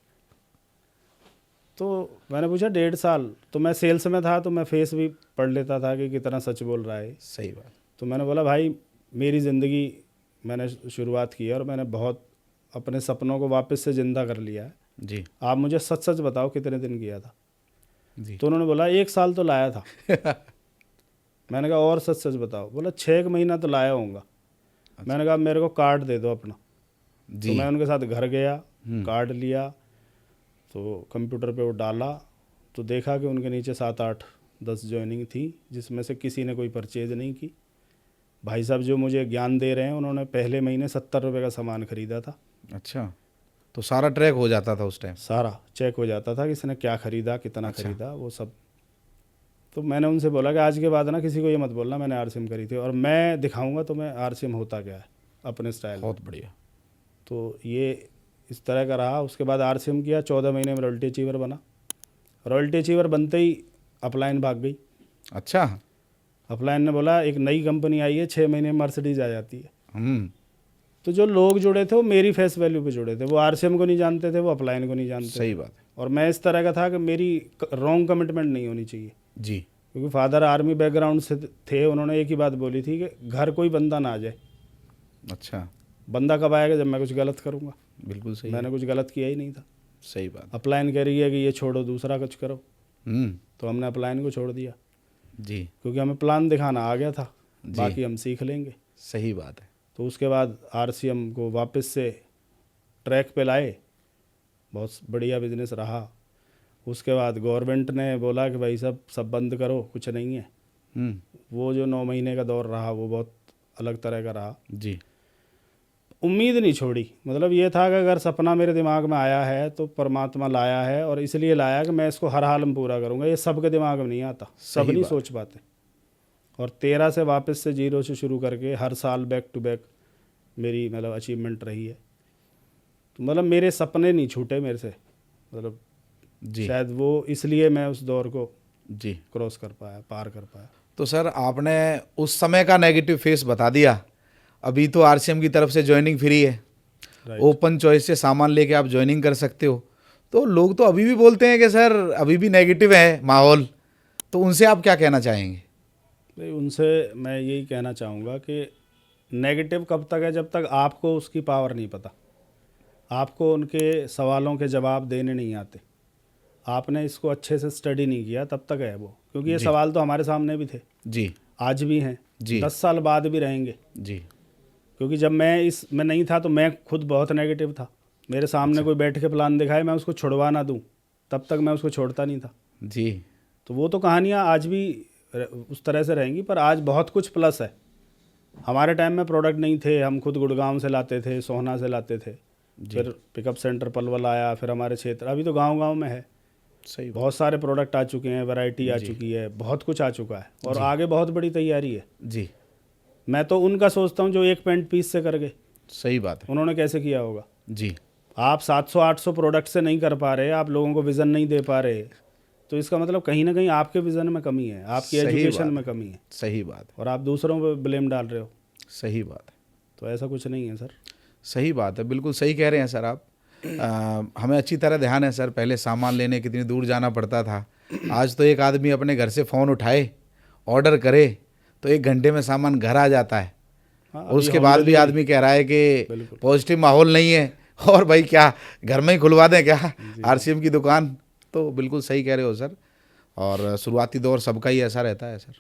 तो मैंने पूछा 1.5 साल? तो मैं सेल्स में था तो मैं फेस भी पढ़ लेता था कि कितना सच बोल रहा है। सही बात। तो मैंने बोला भाई मेरी ज़िंदगी मैंने शुरुआत की है और मैंने बहुत अपने सपनों को वापस से ज़िंदा कर लिया है, जी। आप मुझे सच सच बताओ कितने दिन किया था? जी। तो उन्होंने बोला 1 साल तो लाया था। मैंने कहा और सच सच बताओ? बोला 6 महीना तो लाया होऊंगा। मैंने कहा मेरे को कार्ड दे दो अपना। तो जी। मैं उनके साथ घर गया, कार्ड लिया, तो कंप्यूटर पे वो डाला, तो देखा कि उनके नीचे 7, 8, 10 ज्वाइनिंग थी, जिसमें से किसी ने कोई परचेज नहीं की। भाई साहब जो मुझे ज्ञान दे रहे हैं उन्होंने पहले महीने 70 रुपये का सामान खरीदा था। अच्छा, तो सारा ट्रैक हो जाता था उस टाइम? सारा चेक हो जाता था कि इसने क्या खरीदा, कितना खरीदा, वो सब। तो मैंने उनसे बोला कि आज के बाद ना किसी को ये मत बोलना मैंने आरसीएम करी थी, और मैं दिखाऊंगा तो मैं आरसीएम होता क्या है अपने स्टाइल में। बहुत बढ़िया। तो ये इस तरह का रहा। उसके बाद आरसीएम किया, 14 महीने में रॉयल्टी अचीवर बना। रॉयल्टी अचीवर बनते ही अपलाइन भाग गई। अच्छा। अपलाइन ने बोला एक नई कंपनी आई है, 6 महीने में मर्सिडीज आ जाती है। तो जो लोग जुड़े थे वो मेरी फेस वैल्यू पे जुड़े थे, वो आरसीएम को नहीं जानते थे, वो अपलाइन को नहीं जानते। सही बात है। और मैं इस तरह का था कि मेरी रॉन्ग कमिटमेंट नहीं होनी चाहिए। जी। क्योंकि फादर आर्मी बैकग्राउंड से थे, उन्होंने एक ही बात बोली थी कि घर कोई बंदा ना आ जाए। अच्छा। बंदा कब आएगा? जब मैं कुछ गलत करूँगा। बिल्कुल सही। मैंने कुछ गलत किया ही नहीं था। सही बात। अपलाइन कह रही है कि ये छोड़ो दूसरा कुछ करो, हम्म। तो हमने अपलाइन को छोड़ दिया, जी। क्योंकि हमें प्लान दिखाना आ गया था, जी। बाकी हम सीख लेंगे। सही बात है। तो उसके बाद आरसीएम को वापस से ट्रैक पे लाए, बहुत बढ़िया बिजनेस रहा। उसके बाद गवर्नमेंट ने बोला कि भाई सब बंद करो, कुछ नहीं है। वो जो 9 महीने का दौर रहा वो बहुत अलग तरह का रहा। जी। उम्मीद नहीं छोड़ी, मतलब ये था कि अगर सपना मेरे दिमाग में आया है तो परमात्मा लाया है, और इसलिए लाया कि मैं इसको हर हाल में पूरा करूँगा। ये सबके दिमाग में नहीं आता, सब नहीं सोच पाते। और 13 से वापस से 0 से शुरू करके हर साल बैक टू बैक मेरी मतलब अचीवमेंट रही है। तो मतलब मेरे सपने नहीं छूटे मेरे से, मतलब जी। शायद वो इसलिए मैं उस दौर को जी क्रॉस कर पाया, पार कर पाया। तो सर आपने उस समय का नेगेटिव फेस बता दिया। अभी तो आरसीएम की तरफ से ज्वाइनिंग फ्री है, ओपन चॉइस से सामान लेके आप ज्वाइनिंग कर सकते हो। तो लोग तो अभी भी बोलते हैं कि सर अभी भी नेगेटिव है माहौल, तो उनसे आप क्या कहना चाहेंगे? भाई उनसे मैं यही कहना चाहूँगा कि नेगेटिव कब तक है? जब तक आपको उसकी पावर नहीं पता, आपको उनके सवालों के जवाब देने नहीं आते, आपने इसको अच्छे से स्टडी नहीं किया, तब तक है वो। क्योंकि ये सवाल तो हमारे सामने भी थे जी, आज भी हैं जी, 10 साल बाद भी रहेंगे जी। क्योंकि जब मैं इसमें नहीं था तो मैं खुद बहुत नेगेटिव था। मेरे सामने कोई बैठ के प्लान दिखाए, मैं उसको छुड़वा ना दूं, तब तक मैं उसको छोड़ता नहीं था। जी। तो वो तो कहानियाँ आज भी उस तरह से रहेंगी, पर आज बहुत कुछ प्लस है। हमारे टाइम में प्रोडक्ट नहीं थे, हम खुद गुड़गांव से लाते थे, सोहना से लाते थे, फिर पिकअप सेंटर पलवल आया, फिर हमारे क्षेत्र, अभी तो गांव-गांव में है। सही। बहुत सारे प्रोडक्ट आ चुके हैं, वैरायटी आ चुकी है, बहुत कुछ आ चुका है, और आगे बहुत बड़ी तैयारी है। जी। मैं तो उनका सोचता हूँ जो एक पेंट पीस से कर गए, सही बात है उन्होंने कैसे किया होगा। जी। आप 700-800 प्रोडक्ट से नहीं कर पा रहे, आप लोगों को विज़न नहीं दे पा रहे, तो इसका मतलब कहीं ना कहीं आपके विज़न में कमी है, आपकी सही एजुकेशन बात में है, कमी है, सही बात है, और आप दूसरों पर ब्लेम डाल रहे हो। सही बात है, तो ऐसा कुछ नहीं है सर। सही बात है, बिल्कुल सही कह रहे हैं सर आप। हमें अच्छी तरह ध्यान है सर, पहले सामान लेने कितनी दूर जाना पड़ता था, आज तो एक आदमी अपने घर से फ़ोन उठाए, ऑर्डर करे, तो 1 घंटे में सामान घर आ जाता है। हाँ, और उसके बाद भी आदमी कह रहा है कि बिल्कुल। पॉजिटिव माहौल नहीं है, और भाई क्या घर में ही खुलवा दें क्या आरसीएम की दुकान। तो बिल्कुल सही कह रहे हो सर, और शुरुआती दौर सबका ही ऐसा रहता है सर।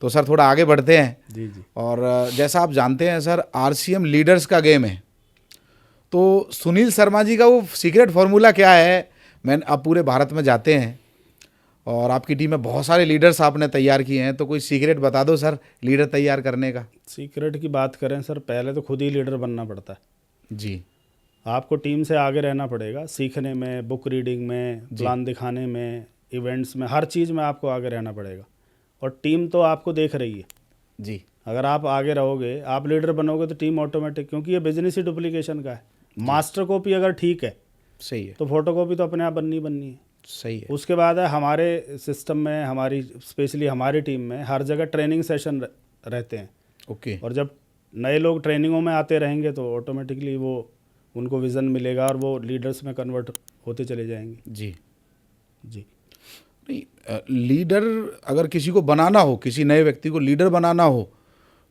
तो सर थोड़ा आगे बढ़ते हैं। जी जी। और जैसा आप जानते हैं सर, आरसीएम लीडर्स का गेम है, तो सुनील शर्मा जी का वो सीक्रेट फार्मूला क्या है? आप पूरे भारत में जाते हैं और आपकी टीम में बहुत सारे लीडर्स आपने तैयार किए हैं, तो कोई सीक्रेट बता दो सर लीडर तैयार करने का। सीक्रेट की बात करें सर, पहले तो खुद ही लीडर बनना पड़ता है जी। आपको, टीम से आगे रहना पड़ेगा, सीखने में, बुक रीडिंग में, प्लान दिखाने में, इवेंट्स में, हर चीज़ में आपको आगे रहना पड़ेगा। और टीम तो आपको देख रही है जी। अगर आप आगे रहोगे, आप लीडर बनोगे, तो टीम ऑटोमेटिक, क्योंकि ये बिजनेस ही डुप्लीकेशन का है। मास्टर कॉपी अगर ठीक है सही है, तो फोटो कॉपी तो अपने आप बननी है। सही है। उसके बाद है हमारे सिस्टम में, हमारी स्पेशली हमारी टीम में हर जगह ट्रेनिंग सेशन रहते हैं। ओके। और जब नए लोग ट्रेनिंगों में आते रहेंगे तो ऑटोमेटिकली वो उनको विज़न मिलेगा और वो लीडर्स में कन्वर्ट होते चले जाएंगे। जी जी। नहीं, लीडर अगर किसी को बनाना हो, किसी नए व्यक्ति को लीडर बनाना हो,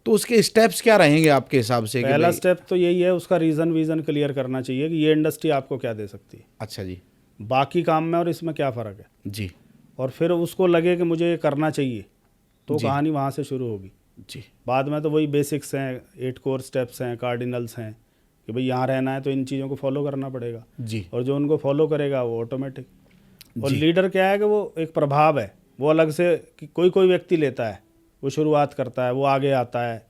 तो उसके स्टेप्स क्या रहेंगे आपके हिसाब से? पहला स्टेप तो यही है, उसका रीज़न वीज़न क्लियर करना चाहिए कि ये इंडस्ट्री आपको क्या दे सकती है, अच्छा जी। बाकी काम में और इसमें क्या फ़र्क है। जी और फिर उसको लगे कि मुझे ये करना चाहिए, तो कहानी वहाँ से शुरू होगी। जी। बाद में तो वही बेसिक्स हैं, 8 कोर स्टेप्स हैं, कार्डिनल्स हैं कि भाई यहाँ रहना है तो इन चीज़ों को फॉलो करना पड़ेगा। जी। और जो उनको फॉलो करेगा वो ऑटोमेटिक। और जी। लीडर क्या है कि वो एक प्रभाव है, वो अलग से कि कोई व्यक्ति लेता है, वो शुरुआत करता है, वो आगे आता है,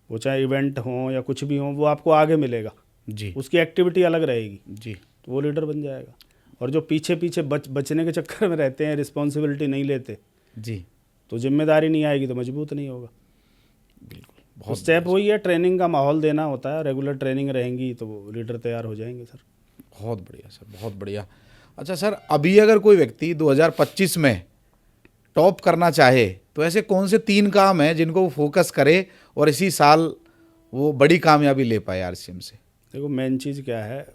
वो चाहे इवेंट हो या कुछ भी हो, वो आपको आगे मिलेगा, जी। उसकी एक्टिविटी अलग रहेगी, जी। तो वो लीडर बन जाएगा। और जो पीछे पीछे बचने के चक्कर में रहते हैं, रिस्पॉन्सिबिलिटी नहीं लेते, जी। तो जिम्मेदारी नहीं आएगी तो मजबूत नहीं होगा। बिल्कुल, बहुत स्टेप वही है, ट्रेनिंग का माहौल देना होता है, रेगुलर ट्रेनिंग रहेंगी तो वो लीडर तैयार हो जाएंगे सर। बहुत बढ़िया सर, बहुत बढ़िया। अच्छा सर, अभी अगर कोई व्यक्ति 2025 में टॉप करना चाहे, तो ऐसे कौन से 3 काम हैं जिनको वो फोकस करे और इसी साल वो बड़ी कामयाबी ले पाए आरसीएम से? देखो, मेन चीज़ क्या है,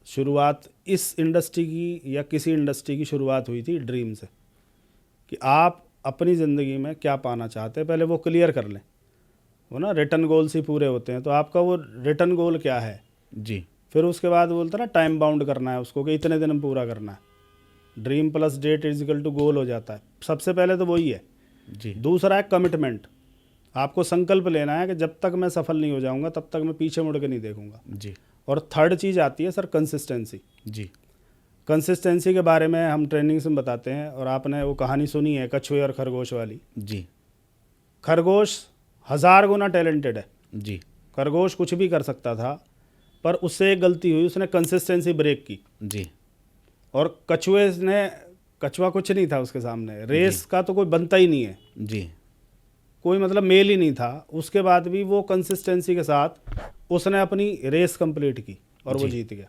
शुरुआत इस इंडस्ट्री की या किसी इंडस्ट्री की शुरुआत हुई थी ड्रीम से, कि आप अपनी ज़िंदगी में क्या पाना चाहते हैं, पहले वो क्लियर कर लें। वो ना रिटर्न गोल्स ही पूरे होते हैं, तो आपका वो रिटर्न गोल क्या है। जी। फिर उसके बाद बोलते हैं ना, टाइम बाउंड करना है उसको कि इतने दिन में पूरा करना है। Dream plus date is equal to goal हो जाता है। सबसे पहले तो वही है। जी। दूसरा है कमिटमेंट। आपको संकल्प लेना है कि जब तक मैं सफल नहीं हो जाऊंगा तब तक मैं पीछे मुड़ के नहीं देखूंगा। जी। और थर्ड चीज़ आती है सर, कंसिस्टेंसी। जी। कंसिस्टेंसी के बारे में हम ट्रेनिंग्स में बताते हैं, और आपने वो कहानी सुनी है कछुए और खरगोश वाली। जी। खरगोश 1000 गुना टैलेंटेड है, जी। खरगोश कुछ भी कर सकता था, पर उससे एक गलती हुई, उसने कंसिस्टेंसी ब्रेक की। जी। और कछुआ कुछ नहीं था उसके सामने, रेस का तो कोई बनता ही नहीं है, जी। कोई मतलब मेल ही नहीं था। उसके बाद भी वो कंसिस्टेंसी के साथ उसने अपनी रेस कंप्लीट की और वो जीत गया।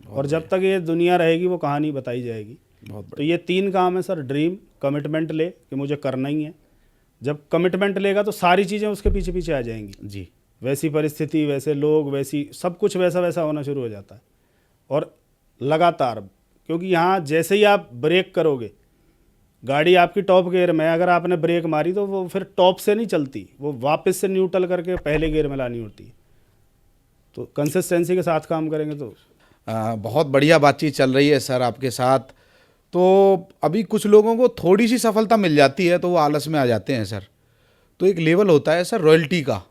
और जब तक ये दुनिया रहेगी वो कहानी बताई जाएगी। बहुत तो ये 3 काम है सर, ड्रीम, कमिटमेंट ले कि मुझे करना ही है। जब कमिटमेंट लेगा तो सारी चीज़ें उसके पीछे पीछे आ जाएंगी। जी। वैसी परिस्थिति, वैसे लोग, वैसी सब कुछ वैसा वैसा होना शुरू हो जाता है। और लगातार, क्योंकि यहाँ जैसे ही आप ब्रेक करोगे, गाड़ी आपकी टॉप गियर में, अगर आपने ब्रेक मारी तो वो फिर टॉप से नहीं चलती, वो वापस से न्यूट्रल करके पहले गियर में लानी होती है। तो कंसिस्टेंसी के साथ काम करेंगे तो बहुत बढ़िया बातचीत चल रही है सर आपके साथ। तो अभी कुछ लोगों को थोड़ी सी सफलता मिल जाती है तो वो आलस में आ जाते हैं सर। तो एक लेवल होता है सर रॉयल्टी का।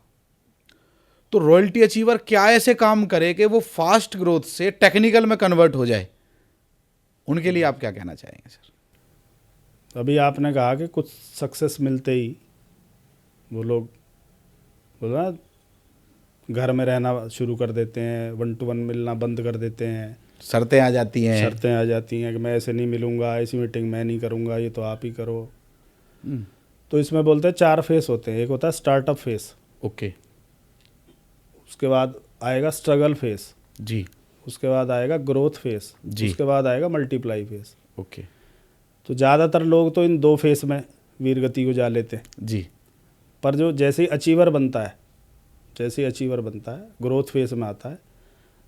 तो रॉयल्टी अचीवर क्या ऐसे काम करे कि वो फास्ट ग्रोथ से टेक्निकल में कन्वर्ट हो जाए? उनके लिए आप क्या कहना चाहेंगे सर? अभी आपने कहा कि कुछ सक्सेस मिलते ही वो लोग बोला घर में रहना शुरू कर देते हैं, 1 to 1 मिलना बंद कर देते हैं, शर्तें आ जाती हैं। शर्तें आ जाती हैं कि मैं ऐसे नहीं मिलूंगा, ऐसी मीटिंग मैं नहीं करूंगा, ये तो आप ही करो। तो इसमें बोलते हैं 4 फेस होते हैं। एक होता है स्टार्टअप फेस, ओके। उसके बाद आएगा स्ट्रगल फेस, जी उसके बाद आएगा ग्रोथ फेस, जी। उसके बाद आएगा मल्टीप्लाई फेस। ओके। तो ज़्यादातर लोग तो इन 2 फेस में वीर गति को जा लेते हैं, जी पर जो जैसे ही अचीवर बनता है, जैसे ही अचीवर बनता है ग्रोथ फेस में आता है,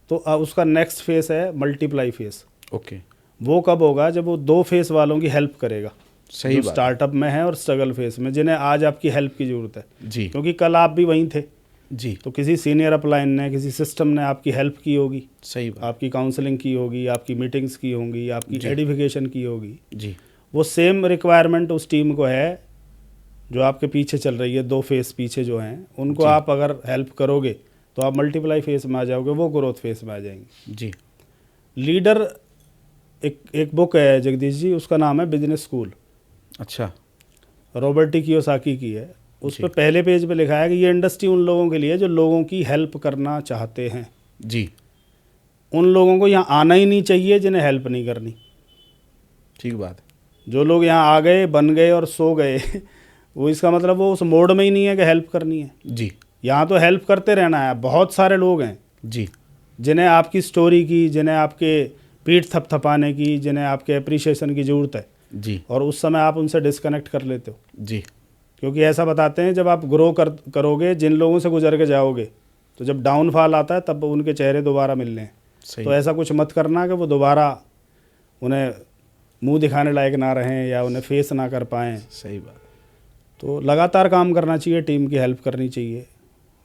तो उसका नेक्स्ट फेस है मल्टीप्लाई फेस। ओके। वो कब होगा? जब वो 2 फेस वालों की हेल्प करेगा, सही जो बात। स्टार्टअप में है और स्ट्रगल फेस में, जिन्हें आज आपकी हेल्प की ज़रूरत है, जी क्योंकि कल आप भी वहीं थे। जी। तो किसी सीनियर अपलाइन ने, किसी सिस्टम ने आपकी हेल्प की होगी, सही बात। आपकी काउंसलिंग की होगी, आपकी मीटिंग्स की होंगी, आपकी जी। एडिफिकेशन की होगी। जी वो सेम रिक्वायरमेंट उस टीम को है जो आपके पीछे चल रही है, 2 फेस पीछे जो हैं उनको जी। आप अगर हेल्प करोगे तो आप मल्टीप्लाई फेस में आ जाओगे, वो ग्रोथ फेस में आ जाएंगे। जी। लीडर एक बुक है जगदीश जी, उसका नाम है बिजनेस स्कूल, अच्छा। रॉबर्ट टी कियोसाकी की है। उस जी। पर पहले पेज पे लिखा है कि ये इंडस्ट्री उन लोगों के लिए है जो लोगों की हेल्प करना चाहते हैं। जी उन लोगों को यहाँ आना ही नहीं चाहिए जिन्हें हेल्प नहीं करनी। ठीक बात है। जो लोग यहाँ आ गए, बन गए और सो गए वो इसका मतलब वो उस मोड में ही नहीं है कि हेल्प करनी है। जी यहाँ तो हेल्प करते रहना है। बहुत सारे लोग हैं जी जिन्हें आपकी स्टोरी की, जिन्हें आपके पीठ थपथपाने की, जिन्हें आपके अप्रिशिएशन की ज़रूरत है, जी और उस समय आप उनसे डिस्कनेक्ट कर लेते हो। जी। क्योंकि ऐसा बताते हैं जब आप ग्रो करोगे, जिन लोगों से गुजर के जाओगे, तो जब डाउनफॉल आता है तब उनके चेहरे दोबारा मिलने हैं। सही। तो ऐसा कुछ मत करना कि वो दोबारा उन्हें मुंह दिखाने लायक ना रहें या उन्हें फेस ना कर पाएँ। सही बात। तो लगातार काम करना चाहिए, टीम की हेल्प करनी चाहिए,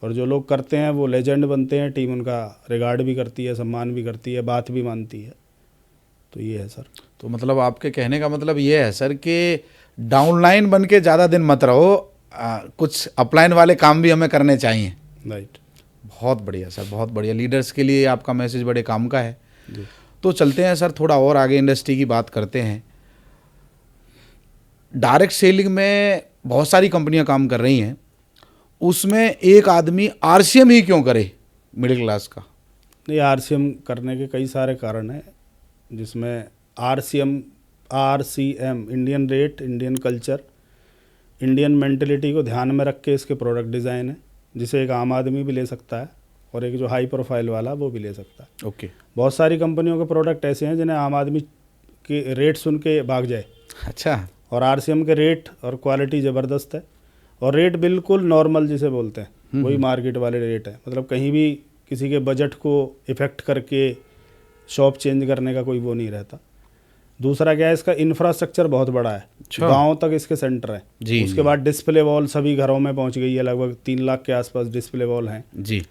और जो लोग करते हैं वो लेजेंड बनते हैं। टीम उनका रिगार्ड भी करती है, सम्मान भी करती है, बात भी मानती है। तो ये है सर। तो मतलब आपके कहने का मतलब ये है सर कि डाउनलाइन बन के ज़्यादा दिन मत रहो, कुछ अपलाइन वाले काम भी हमें करने चाहिए। राइट। बहुत बढ़िया सर, बहुत बढ़िया। लीडर्स के लिए आपका मैसेज बड़े काम का है। जी। तो चलते हैं सर, थोड़ा और आगे इंडस्ट्री की बात करते हैं। डायरेक्ट सेलिंग में बहुत सारी कंपनियां काम कर रही हैं, उसमें एक आदमी आरसीएम ही क्यों करे मिडिल क्लास का? नहीं, आरसीएम करने के कई सारे कारण हैं, जिसमें RCM Indian rate, Indian culture, Indian mentality को ध्यान में रख के इसके प्रोडक्ट डिज़ाइन है, जिसे एक आम आदमी भी ले सकता है और एक जो हाई प्रोफाइल वाला वो भी ले सकता है। ओके। बहुत सारी कंपनियों के प्रोडक्ट ऐसे हैं जिन्हें आम आदमी के रेट सुन के भाग जाए, अच्छा। और आरसीएम के रेट और क्वालिटी ज़बरदस्त है, और रेट बिल्कुल नॉर्मल जिसे बोलते हैं वही मार्केट वाले रेट है। मतलब कहीं भी किसी के बजट को इफ़ेक्ट करके शॉप चेंज करने का कोई वो नहीं रहता। दूसरा क्या है, इसका इंफ्रास्ट्रक्चर बहुत बड़ा है, अच्छा। गांव तक इसके सेंटर है। जी उसके जी बाद डिस्प्ले वॉल सभी घरों में पहुंच गई है, लगभग 3 लाख के आसपास डिस्प्ले वॉल हैं। जी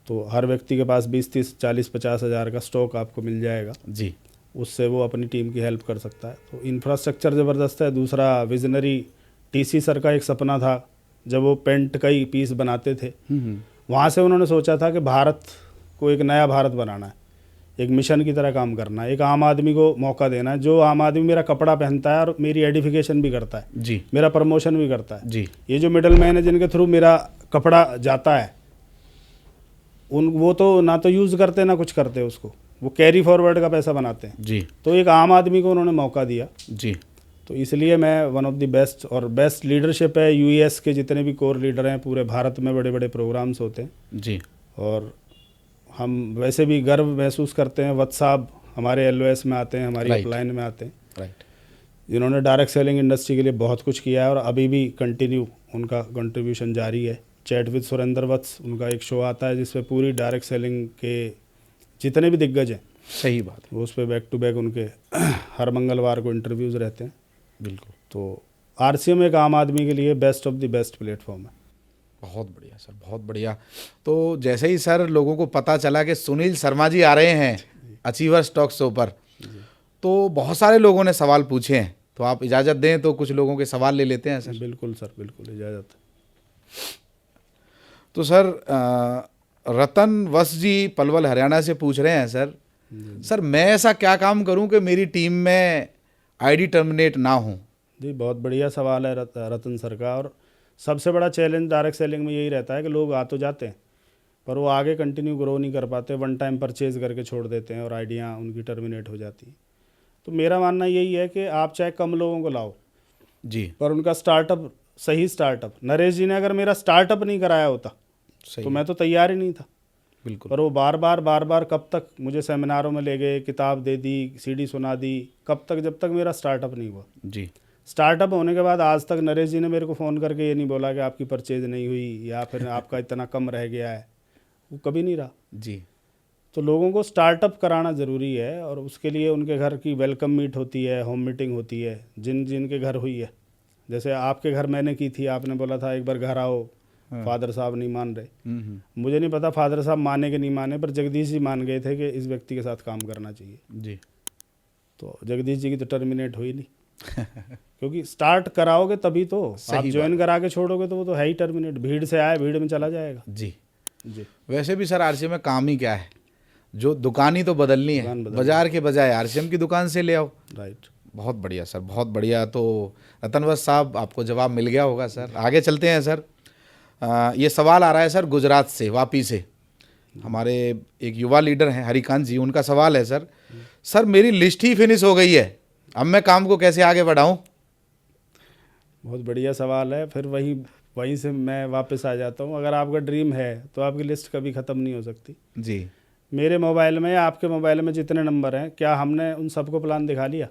तो हर व्यक्ति के पास 20, 30, 40, 50 हज़ार का स्टॉक आपको मिल जाएगा, जी। उससे वो अपनी टीम की हेल्प कर सकता है। तो इंफ्रास्ट्रक्चर ज़बरदस्त है। दूसरा, विजनरी टीसी सर का एक सपना था, जब वो पेंट का ही पीस बनाते थे, वहाँ से उन्होंने सोचा था कि भारत को एक नया भारत बनाना है, एक मिशन की तरह काम करना है, एक आम आदमी को मौका देना है। जो आम आदमी मेरा कपड़ा पहनता है और मेरी एडिफिकेशन भी करता है, जी मेरा प्रमोशन भी करता है, जी। ये जो मिडल मैन है जिनके थ्रू मेरा कपड़ा जाता है, वो तो ना तो यूज़ करते ना कुछ करते, उसको वो कैरी फॉरवर्ड का पैसा बनाते हैं। जी तो एक आम आदमी को उन्होंने मौका दिया। जी। तो इसलिए मैं वन ऑफ द बेस्ट, और बेस्ट लीडरशिप है। यूएस के जितने भी कोर लीडर हैं, पूरे भारत में बड़े बड़े प्रोग्राम्स होते हैं, जी। और हम वैसे भी गर्व महसूस करते हैं। वत्स साहब हमारे एलओएस में आते हैं, हमारी Right. अपलाइन में आते हैं, राइट। जिन्होंने डायरेक्ट सेलिंग इंडस्ट्री के लिए बहुत कुछ किया है, और अभी भी कंटिन्यू उनका कंट्रीब्यूशन जारी है। चैट विद सुरेंद्र वत्स उनका एक शो आता है, जिसमें पूरी डायरेक्ट सेलिंग के जितने भी दिग्गज हैं, सही बात है। वो उस पर बैक टू बैक उनके हर मंगलवार को इंटरव्यूज़ रहते हैं। बिल्कुल। तो आरसीएम एक आम आदमी के लिए best of the best platform है। बहुत बढ़िया सर, बहुत बढ़िया। तो जैसे ही सर लोगों को पता चला कि सुनील शर्मा जी आ रहे हैं अचीवर स्टॉक शो पर, तो बहुत सारे लोगों ने सवाल पूछे हैं, तो आप इजाज़त दें तो कुछ लोगों के सवाल ले लेते हैं सर। बिल्कुल सर, बिल्कुल, इजाज़त। तो सर रतन वस जी पलवल हरियाणा से पूछ रहे हैं सर, सर मैं ऐसा क्या काम करूं कि मेरी टीम में आईडी टर्मिनेट ना हो? जी, बहुत बढ़िया सवाल है रतन सर का। और सबसे बड़ा चैलेंज डायरेक्ट सेलिंग में यही रहता है कि लोग आ तो जाते हैं, पर वो आगे कंटिन्यू ग्रो नहीं कर पाते, वन टाइम परचेज करके छोड़ देते हैं और आइडिया उनकी टर्मिनेट हो जाती है। तो मेरा मानना यही है कि आप चाहे कम लोगों को लाओ, जी पर उनका स्टार्टअप, सही स्टार्टअप। नरेश जी ने अगर मेरा स्टार्टअप नहीं कराया होता सही। तो मैं तो तैयार ही नहीं था। बिल्कुल। पर वो बार बार कब तक मुझे सेमिनारों में ले गए, किताब दे दी, सीडी सुना दी, कब तक, जब तक मेरा स्टार्टअप नहीं हुआ। जी। स्टार्टअप होने के बाद आज तक नरेश जी ने मेरे को फ़ोन करके ये नहीं बोला कि आपकी परचेज नहीं हुई या फिर आपका इतना कम रह गया है, वो कभी नहीं रहा। जी। तो लोगों को स्टार्टअप कराना ज़रूरी है और उसके लिए उनके घर की वेलकम मीट होती है, होम मीटिंग होती है, जिनके घर हुई है। जैसे आपके घर मैंने की थी, आपने बोला था एक बार घर आओ, फादर साहब नहीं मान रहे। मुझे नहीं पता फादर साहब माने कि नहीं माने, पर जगदीश जी मान गए थे कि इस व्यक्ति के साथ काम करना चाहिए। जी। तो जगदीश जी की तो टर्मिनेट हुई नहीं क्योंकि स्टार्ट कराओगे तभी तो, आप ज्वाइन करा के छोड़ोगे तो वो तो है ही टर्मिनेट। भीड़ से आए, भीड़ में चला जाएगा। जी। जी। वैसे भी सर आरसीएम में काम ही क्या है, जो दुकान ही तो बदलनी है, बाजार के बजाय आरसीएम की दुकान से ले आओ। राइट। बहुत बढ़िया सर, बहुत बढ़िया। तो रतनवत साहब आपको जवाब मिल गया होगा सर। आगे चलते हैं सर। ये सवाल आ रहा है सर गुजरात से, वापी से। हमारे एक युवा लीडर हैं हरिकांत जी, उनका सवाल है सर, सर मेरी लिस्ट ही फिनिश हो गई है, अब मैं काम को कैसे आगे बढ़ाऊं? बहुत बढ़िया सवाल है। फिर वहीं से मैं वापस आ जाता हूँ। अगर आपका ड्रीम है तो आपकी लिस्ट कभी ख़त्म नहीं हो सकती। जी। मेरे मोबाइल में या आपके मोबाइल में जितने नंबर हैं, क्या हमने उन सबको प्लान दिखा लिया?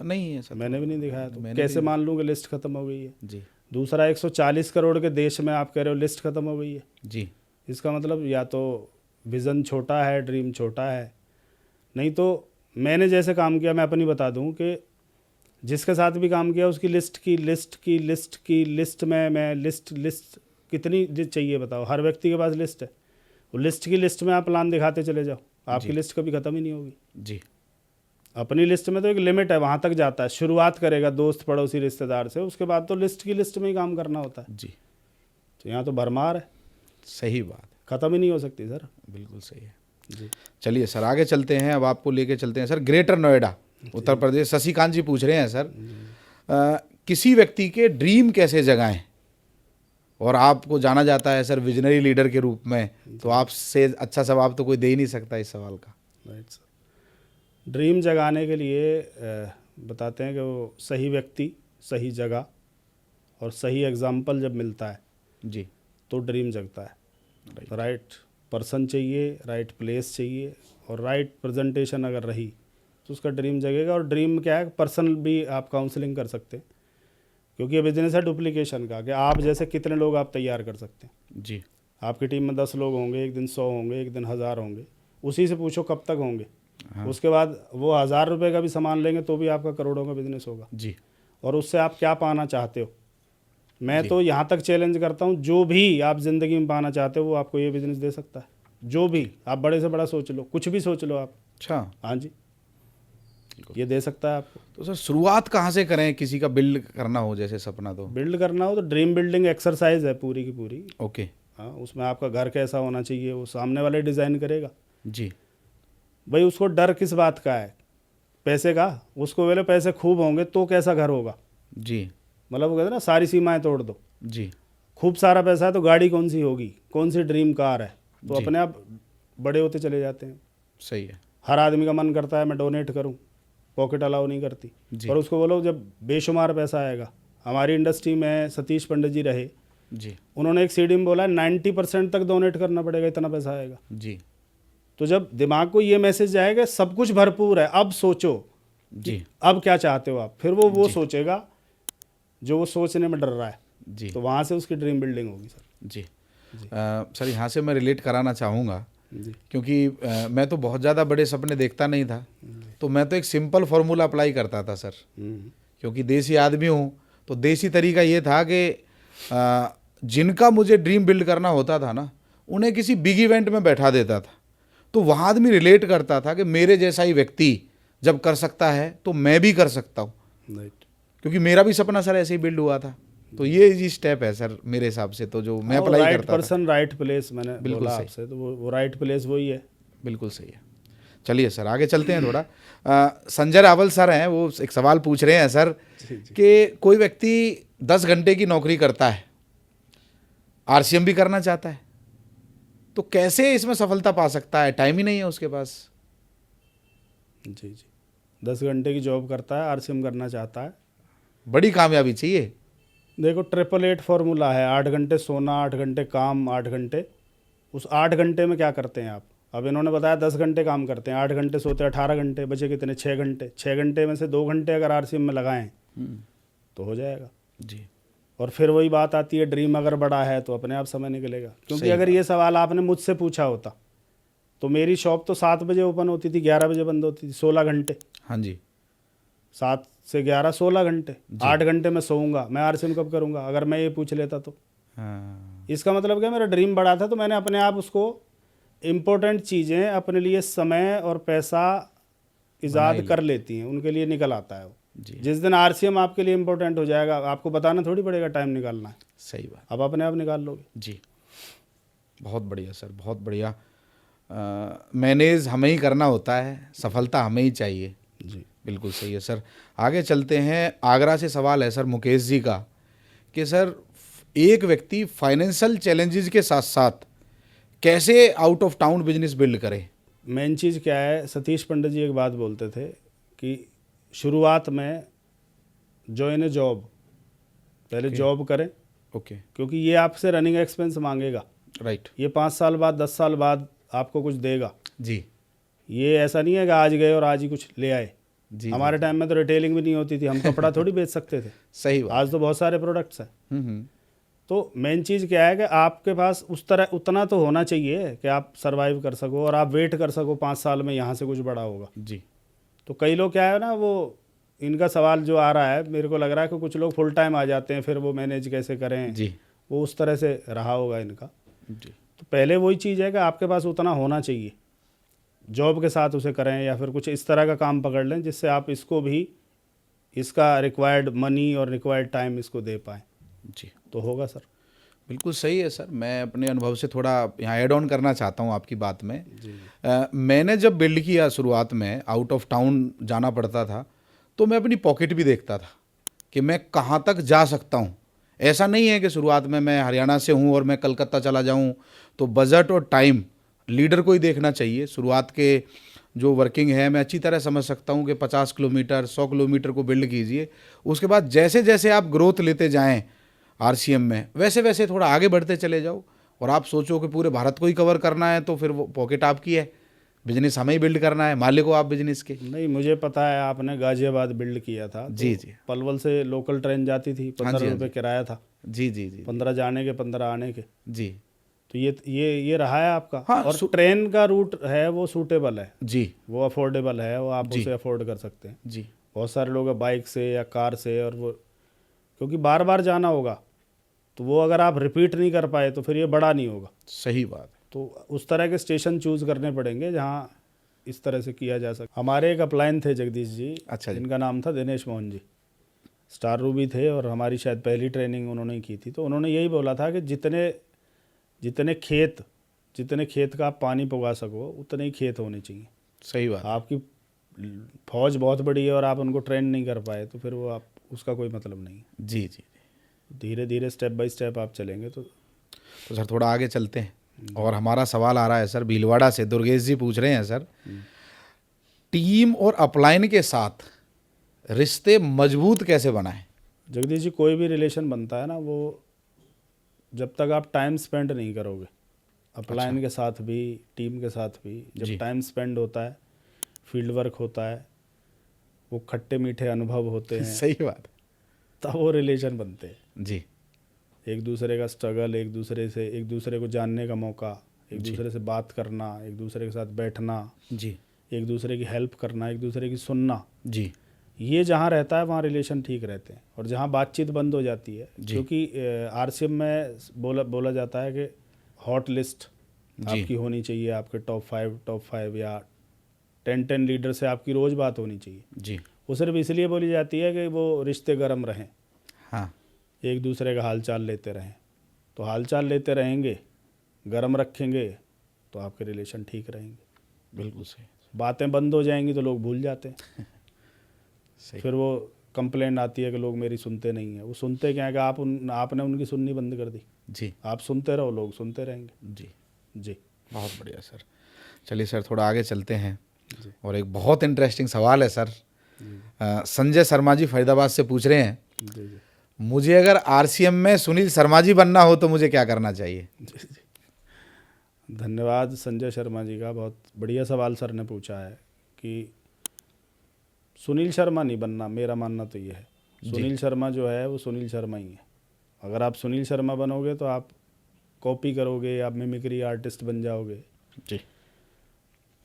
नहीं है सर, मैंने भी नहीं दिखाया। तो कैसे मान लूँ कि लिस्ट खत्म हो गई है? जी। दूसरा, 140 करोड़ के देश में आप कह रहे हो लिस्ट खत्म हो गई है। जी। इसका मतलब या तो विज़न छोटा है, ड्रीम छोटा है, नहीं तो मैंने जैसे काम किया, मैं अपनी बता दूं कि जिसके साथ भी काम किया उसकी लिस्ट में मैं लिस्ट कितनी चाहिए बताओ? हर व्यक्ति के पास लिस्ट है, वो लिस्ट में आप प्लान दिखाते चले जाओ, आपकी लिस्ट कभी ख़त्म ही नहीं होगी। जी। अपनी लिस्ट में तो एक लिमिट है, वहाँ तक जाता है। शुरुआत करेगा दोस्त पड़ोसी रिश्तेदार से, उसके बाद तो लिस्ट में ही काम करना होता है। जी। तो यहाँ तो भरमार है, सही बात, ख़त्म ही नहीं हो सकती सर। बिल्कुल सही है जी। चलिए सर आगे चलते हैं। अब आपको लेके चलते हैं सर ग्रेटर नोएडा, उत्तर प्रदेश। शशिकांत जी पूछ रहे हैं सर, किसी व्यक्ति के ड्रीम कैसे जगाएं? और आपको जाना जाता है सर विजनरी लीडर के रूप में, तो आपसे अच्छा जवाब तो कोई दे ही नहीं सकता इस सवाल का। Right sir. ड्रीम जगाने के लिए बताते हैं कि वो सही व्यक्ति, सही जगह और सही एग्जाम्पल जब मिलता है जी, तो ड्रीम जगता है। राइट पर्सन चाहिए, राइट प्लेस चाहिए और राइट प्रेजेंटेशन अगर रही तो उसका ड्रीम जगेगा। और ड्रीम क्या है, पर्सनल भी आप काउंसलिंग कर सकते हैं, क्योंकि ये बिजनेस है डुप्लीकेशन का, कि आप जैसे कितने लोग आप तैयार कर सकते हैं। जी। आपकी टीम में 10 लोग होंगे, एक दिन 100 होंगे, एक दिन 1000 होंगे, उसी से पूछो कब तक होंगे। उसके बाद वो 1000 रुपये का भी सामान लेंगे तो भी आपका करोड़ों का बिजनेस होगा। जी। और उससे आप क्या पाना चाहते हो? मैं तो यहाँ तक चैलेंज करता हूँ, जो भी आप ज़िंदगी में पाना चाहते हो वो आपको ये बिज़नेस दे सकता है। जो भी आप बड़े से बड़ा सोच लो, कुछ भी सोच लो आप। अच्छा। हाँ जी, ये दे सकता है आपको। तो सर शुरुआत कहाँ से करें, किसी का बिल्ड करना हो जैसे सपना? तो बिल्ड करना हो तो ड्रीम बिल्डिंग एक्सरसाइज है पूरी की पूरी। ओके। हाँ, उसमें आपका घर कैसा होना चाहिए वो सामने वाले डिज़ाइन करेगा। जी। भाई उसको डर किस बात का है? पैसे का। उसको बोले पैसे खूब होंगे तो कैसा घर होगा। जी। मतलब वो कहते हैं ना, सारी सीमाएं तोड़ दो। जी। खूब सारा पैसा है तो गाड़ी कौन सी होगी, कौन सी ड्रीम कार है, तो अपने आप बड़े होते चले जाते हैं। सही है। हर आदमी का मन करता है मैं डोनेट करूं, पॉकेट अलाउ नहीं करती। पर उसको बोलो जब बेशुमार पैसा आएगा। हमारी इंडस्ट्री में सतीश पंडित जी रहे जी, उन्होंने एक सीडी में बोला 90% तक डोनेट करना पड़ेगा, इतना पैसा आएगा। जी। तो जब दिमाग को ये मैसेज जाएगा सब कुछ भरपूर है, अब सोचो जी। अब क्या चाहते हो आप, फिर वो सोचेगा जो वो सोचने में डर रहा है। जी। तो वहाँ से उसकी ड्रीम बिल्डिंग होगी सर। जी। सर यहाँ से मैं रिलेट कराना चाहूँगा, जी। क्योंकि मैं तो बहुत ज़्यादा बड़े सपने देखता नहीं था, तो मैं तो एक सिंपल फार्मूला अप्लाई करता था सर, क्योंकि देसी आदमी हूँ। तो देसी तरीका ये था कि जिनका मुझे ड्रीम बिल्ड करना होता था ना, उन्हें किसी बिग इवेंट में बैठा देता था, तो वहाँ आदमी रिलेट करता था कि मेरे जैसा ही व्यक्ति जब कर सकता है तो मैं भी कर सकता हूँ। राइट। क्योंकि मेरा भी सपना सर ऐसे ही बिल्ड हुआ था। तो ये जी स्टेप है सर मेरे हिसाब से, तो जो मैं अप्लाई राइट करता था। पर्सन राइट प्लेस, मैंने बिल्कुल बोला सही। आपसे, तो वो राइट प्लेस वही है। बिल्कुल सही है। चलिए सर आगे चलते हैं थोड़ा। संजय रावल सर हैं, वो एक सवाल पूछ रहे हैं सर कि कोई व्यक्ति 10 घंटे की नौकरी करता है, आरसीएम भी करना चाहता है, तो कैसे इसमें सफलता पा सकता है? टाइम ही नहीं है उसके पास। जी। 10 घंटे की जॉब करता है, आरसीएम करना चाहता है, बड़ी कामयाबी चाहिए। देखो 888 फॉर्मूला है, 8 घंटे सोना, 8 घंटे काम, 8 घंटे उस 8 घंटे में क्या करते हैं आप? अब इन्होंने बताया 10 घंटे काम करते हैं, 8 घंटे सोते हैं, 18 घंटे, बचे कितने? 6 घंटे। 6 घंटे में से 2 घंटे अगर आरसीएम में लगाएं तो हो जाएगा। जी। और फिर वही बात आती है, ड्रीम अगर बड़ा है तो अपने आप समय निकलेगा। क्योंकि सही अगर ये सवाल आपने मुझसे पूछा होता तो मेरी शॉप तो 7 बजे ओपन होती थी, 11 बजे बंद होती थी, 16 घंटे। हाँ जी। 7 से 11 16 घंटे, 8 घंटे में सोऊंगा, मैं आरसीएम कब करूंगा? अगर मैं ये पूछ लेता तो हाँ। इसका मतलब क्या, मेरा ड्रीम बड़ा था तो मैंने अपने आप उसको इम्पोर्टेंट चीज़ें अपने लिए समय और पैसा ईजाद कर लेती हैं, उनके लिए निकल आता है वो। जी। जिस दिन आरसीएम आपके लिए इम्पोर्टेंट हो जाएगा, आपको बताना थोड़ी पड़ेगा टाइम निकालना है, सही बात। आप अपने आप निकाल लोगे। जी, बहुत बढ़िया सर, बहुत बढ़िया। मैनेज हमें ही करना होता है, सफलता हमें ही चाहिए। जी बिल्कुल सही है सर। आगे चलते हैं। आगरा से सवाल है सर मुकेश जी का कि सर एक व्यक्ति फाइनेंशियल चैलेंजेस के साथ साथ कैसे out of town business build करे? मेन चीज़ क्या है, सतीश पंडित जी एक बात बोलते थे कि शुरुआत में जॉइन ए जॉब, पहले जॉब करें, ओके। क्योंकि ये आपसे रनिंग एक्सपेंस मांगेगा। राइट। ये 5 साल बाद 10 साल बाद आपको कुछ देगा। जी ये ऐसा नहीं है कि आज गए और आज ही कुछ ले आए। जी। हमारे टाइम में तो रिटेलिंग भी नहीं होती थी, हम कपड़ा थोड़ी बेच सकते थे। सही बात। आज तो बहुत सारे प्रोडक्ट्स हैं। हम्म। तो मेन चीज़ क्या है कि आपके पास उस तरह उतना तो होना चाहिए कि आप सरवाइव कर सको और आप वेट कर सको 5 साल में यहाँ से कुछ बड़ा होगा। जी। तो कई लोग क्या है ना, वो इनका सवाल जो आ रहा है, मेरे को लग रहा है कि कुछ लोग फुल टाइम आ जाते हैं, फिर वो मैनेज कैसे करें, जी। वो उस तरह से रहा होगा इनका। जी। तो पहले वही चीज़ है कि आपके पास उतना होना चाहिए, जॉब के साथ उसे करें या फिर कुछ इस तरह का काम पकड़ लें जिससे आप इसको भी इसका रिक्वायर्ड मनी और रिक्वायर्ड टाइम इसको दे पाएँ, जी। तो होगा सर। बिल्कुल सही है सर। मैं अपने अनुभव से थोड़ा यहाँ ऐड ऑन करना चाहता हूँ आपकी बात में। जी मैंने जब बिल्ड किया शुरुआत में, आउट ऑफ टाउन जाना पड़ता था, तो मैं अपनी पॉकेट भी देखता था कि मैं कहाँ तक जा सकता हूँ। ऐसा नहीं है कि शुरुआत में मैं हरियाणा से हूँ और मैं कलकत्ता चला जाऊँ। तो बजट और टाइम लीडर को ही देखना चाहिए। शुरुआत के जो वर्किंग है, मैं अच्छी तरह समझ सकता हूँ कि 50 किलोमीटर 100 किलोमीटर को बिल्ड कीजिए। उसके बाद जैसे जैसे आप ग्रोथ लेते जाएँ आरसीएम में, वैसे वैसे थोड़ा आगे बढ़ते चले जाओ। और आप सोचो कि पूरे भारत को ही कवर करना है, तो फिर वो पॉकेट आपकी है, बिजनेस हमें ही बिल्ड करना है, मालिक हो आप बिजनेस के। नहीं, मुझे पता है आपने गाजियाबाद बिल्ड किया था। जी तो जी। पलवल से लोकल ट्रेन जाती थी, 15 रुपये किराया था, जी जी जी 15 जाने के 15 आने के। जी। तो ये रहा है आपका। हाँ, और ट्रेन का रूट है वो सूटेबल है, जी वो अफोर्डेबल है, वो आप जी। उसे अफोर्ड कर सकते हैं। जी। बहुत सारे लोग बाइक से या कार से, और वो क्योंकि बार बार जाना होगा, तो वो अगर आप रिपीट नहीं कर पाए तो फिर ये बड़ा नहीं होगा। सही बात है। तो उस तरह के स्टेशन चूज़ करने पड़ेंगे जहाँ इस तरह से किया जा सके। हमारे एक अपलाइन थे जगदीश जी, अच्छा जी। इनका नाम था दिनेश मोहन जी, स्टार रूबी थे और हमारी शायद पहली ट्रेनिंग उन्होंने ही की थी। तो उन्होंने यही बोला था कि जितने खेत का आप पानी पुगा सको उतने ही खेत होने चाहिए। सही बात। आपकी फौज बहुत बड़ी है और आप उनको ट्रेन नहीं कर पाए तो फिर वो आप उसका कोई मतलब नहीं है। जी जी। धीरे धीरे स्टेप बाय स्टेप आप चलेंगे तो सर थोड़ा आगे चलते हैं। और हमारा सवाल आ रहा है सर भीलवाड़ा से, दुर्गेश जी पूछ रहे हैं सर, टीम और अपलाइन के साथ रिश्ते मजबूत कैसे बनाएं? जगदीश जी, कोई भी रिलेशन बनता है ना, वो जब तक आप टाइम स्पेंड नहीं करोगे, अपलाइन के साथ भी टीम के साथ भी, जी। जब टाइम स्पेंड होता है, फील्ड वर्क होता है, वो खट्टे मीठे अनुभव होते हैं, सही बात। तब वो रिलेशन बनते हैं। जी। एक दूसरे का स्ट्रगल, एक दूसरे को जानने का मौका, एक दूसरे से बात करना, एक दूसरे के साथ बैठना, जी एक दूसरे की हेल्प करना, एक दूसरे की सुनना, जी। ये जहाँ रहता है वहाँ रिलेशन ठीक रहते हैं। और जहाँ बातचीत बंद हो जाती है, क्योंकि आरसीएम में बोला जाता है कि हॉट लिस्ट आपकी होनी चाहिए, आपके टॉप 5 या 10 लीडर से आपकी रोज़ बात होनी चाहिए। जी। वो सिर्फ इसलिए बोली जाती है कि वो रिश्ते गर्म रहें, हाँ। एक दूसरे का हालचाल लेते रहें। तो हालचाल लेते रहेंगे, गर्म रखेंगे, तो आपके रिलेशन ठीक रहेंगे। बिल्कुल सही। बातें बंद हो जाएंगी तो लोग भूल जाते हैं। सही। फिर वो कंप्लेंट आती है कि लोग मेरी सुनते नहीं हैं। वो सुनते क्या है कि आपने उनकी सुननी बंद कर दी। जी। आप सुनते रहो, लोग सुनते रहेंगे। जी। जी, बहुत बढ़िया सर। चलिए सर थोड़ा आगे चलते हैं। जी। और एक बहुत इंटरेस्टिंग सवाल है सर। संजय शर्मा जी फरीदाबाद से पूछ रहे हैं, जी जी मुझे अगर आरसीएम में सुनील शर्मा जी बनना हो तो मुझे क्या करना चाहिए? धन्यवाद संजय शर्मा जी का, बहुत बढ़िया सवाल सर ने पूछा है कि सुनील शर्मा नहीं बनना, मेरा मानना तो ये है सुनील शर्मा जो है वो सुनील शर्मा ही है। अगर आप सुनील शर्मा बनोगे तो आप कॉपी करोगे, आप मिमिक्री आर्टिस्ट बन जाओगे जी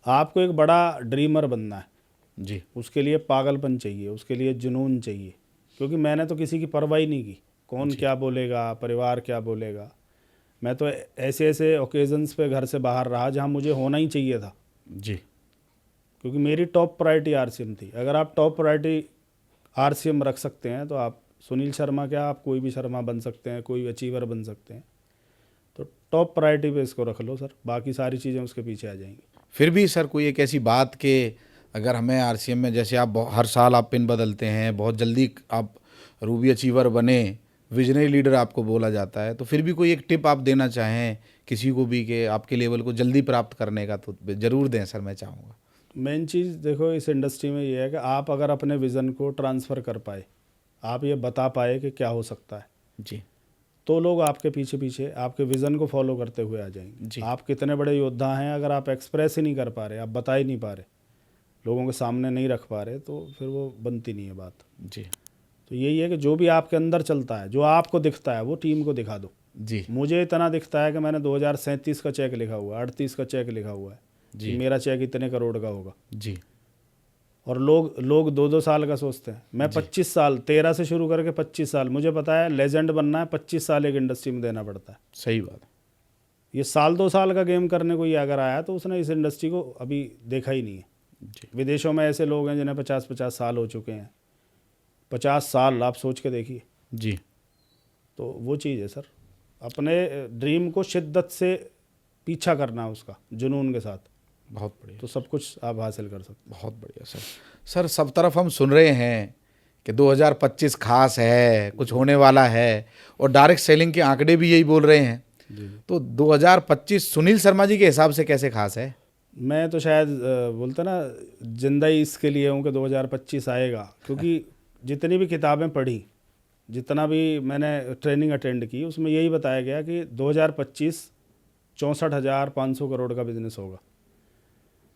आपको एक बड़ा ड्रीमर बनना है, जी उसके लिए पागलपन चाहिए, उसके लिए जुनून चाहिए। क्योंकि मैंने तो किसी की परवाह ही नहीं की, कौन क्या बोलेगा, परिवार क्या बोलेगा। मैं तो ऐसे ऐसे ओकेजन्स पे घर से बाहर रहा जहाँ मुझे होना ही चाहिए था, जी क्योंकि मेरी टॉप प्रायोरिटी आरसीएम थी। अगर आप टॉप प्रायोरिटी आरसीएम रख सकते हैं तो आप सुनील शर्मा क्या, आप कोई भी शर्मा बन सकते हैं, कोई अचीवर बन सकते हैं। तो टॉप प्रायोरिटी पे इसको रख लो सर, बाकी सारी चीज़ें उसके पीछे आ जाएंगी। फिर भी सर कोई एक ऐसी बात कि अगर हमें आरसीएम में, जैसे आप हर साल आप पिन बदलते हैं, बहुत जल्दी आप रूबी अचीवर बने, विजनरी लीडर आपको बोला जाता है, तो फिर भी कोई एक टिप आप देना चाहें किसी को भी कि आपके लेवल को जल्दी प्राप्त करने का, तो ज़रूर दें सर, मैं चाहूँगा। मेन चीज़ देखो इस इंडस्ट्री में ये है कि आप अगर अपने विज़न को ट्रांसफ़र कर पाए, आप ये बता पाए कि क्या हो सकता है, जी तो लोग आपके पीछे पीछे आपके विज़न को फॉलो करते हुए आ जाएंगे। जी आप कितने बड़े योद्धा हैं, अगर आप एक्सप्रेस ही नहीं कर पा रहे, आप बता ही नहीं पा रहे, लोगों के सामने नहीं रख पा रहे, तो फिर वो बनती नहीं है बात। जी तो यही है कि जो भी आपके अंदर चलता है, जो आपको दिखता है, वो टीम को दिखा दो। जी मुझे इतना दिखता है कि मैंने 2037 का चेक लिखा हुआ है, 38 का चेक लिखा हुआ है जी कि मेरा चेक इतने करोड़ का होगा। जी और लोग लोग 2-2 साल का सोचते हैं, मैं 25 साल, 13 से शुरू करके 25 साल, मुझे पता है लेजेंड बनना है 25 साल एक इंडस्ट्री में देना पड़ता है। सही बात है। ये साल 2 साल का गेम करने को ये अगर आया तो उसने इस इंडस्ट्री को अभी देखा ही नहीं है। जी विदेशों में ऐसे लोग हैं जिन्हें 50-50 साल हो चुके हैं। 50 साल आप सोच के देखिए। जी तो वो चीज़ है सर, अपने ड्रीम को शिद्दत से पीछा करना, उसका जुनून के साथ, बहुत बढ़िया, तो सब कुछ आप हासिल कर सकते बहुत बढ़िया सर। सर सब तरफ हम सुन रहे हैं कि 2025 खास है, कुछ होने वाला है, और डायरेक्ट सेलिंग के आंकड़े भी यही बोल रहे हैं। जी। तो 2025 सुनील शर्मा जी के हिसाब से कैसे खास है? मैं तो शायद बोलते ना जिंदा ही इसके लिए हूँ कि 2025 आएगा, क्योंकि जितनी भी किताबें पढ़ी, जितना भी मैंने ट्रेनिंग अटेंड की, उसमें यही बताया गया कि 2025 64,500 करोड़ का बिजनेस होगा।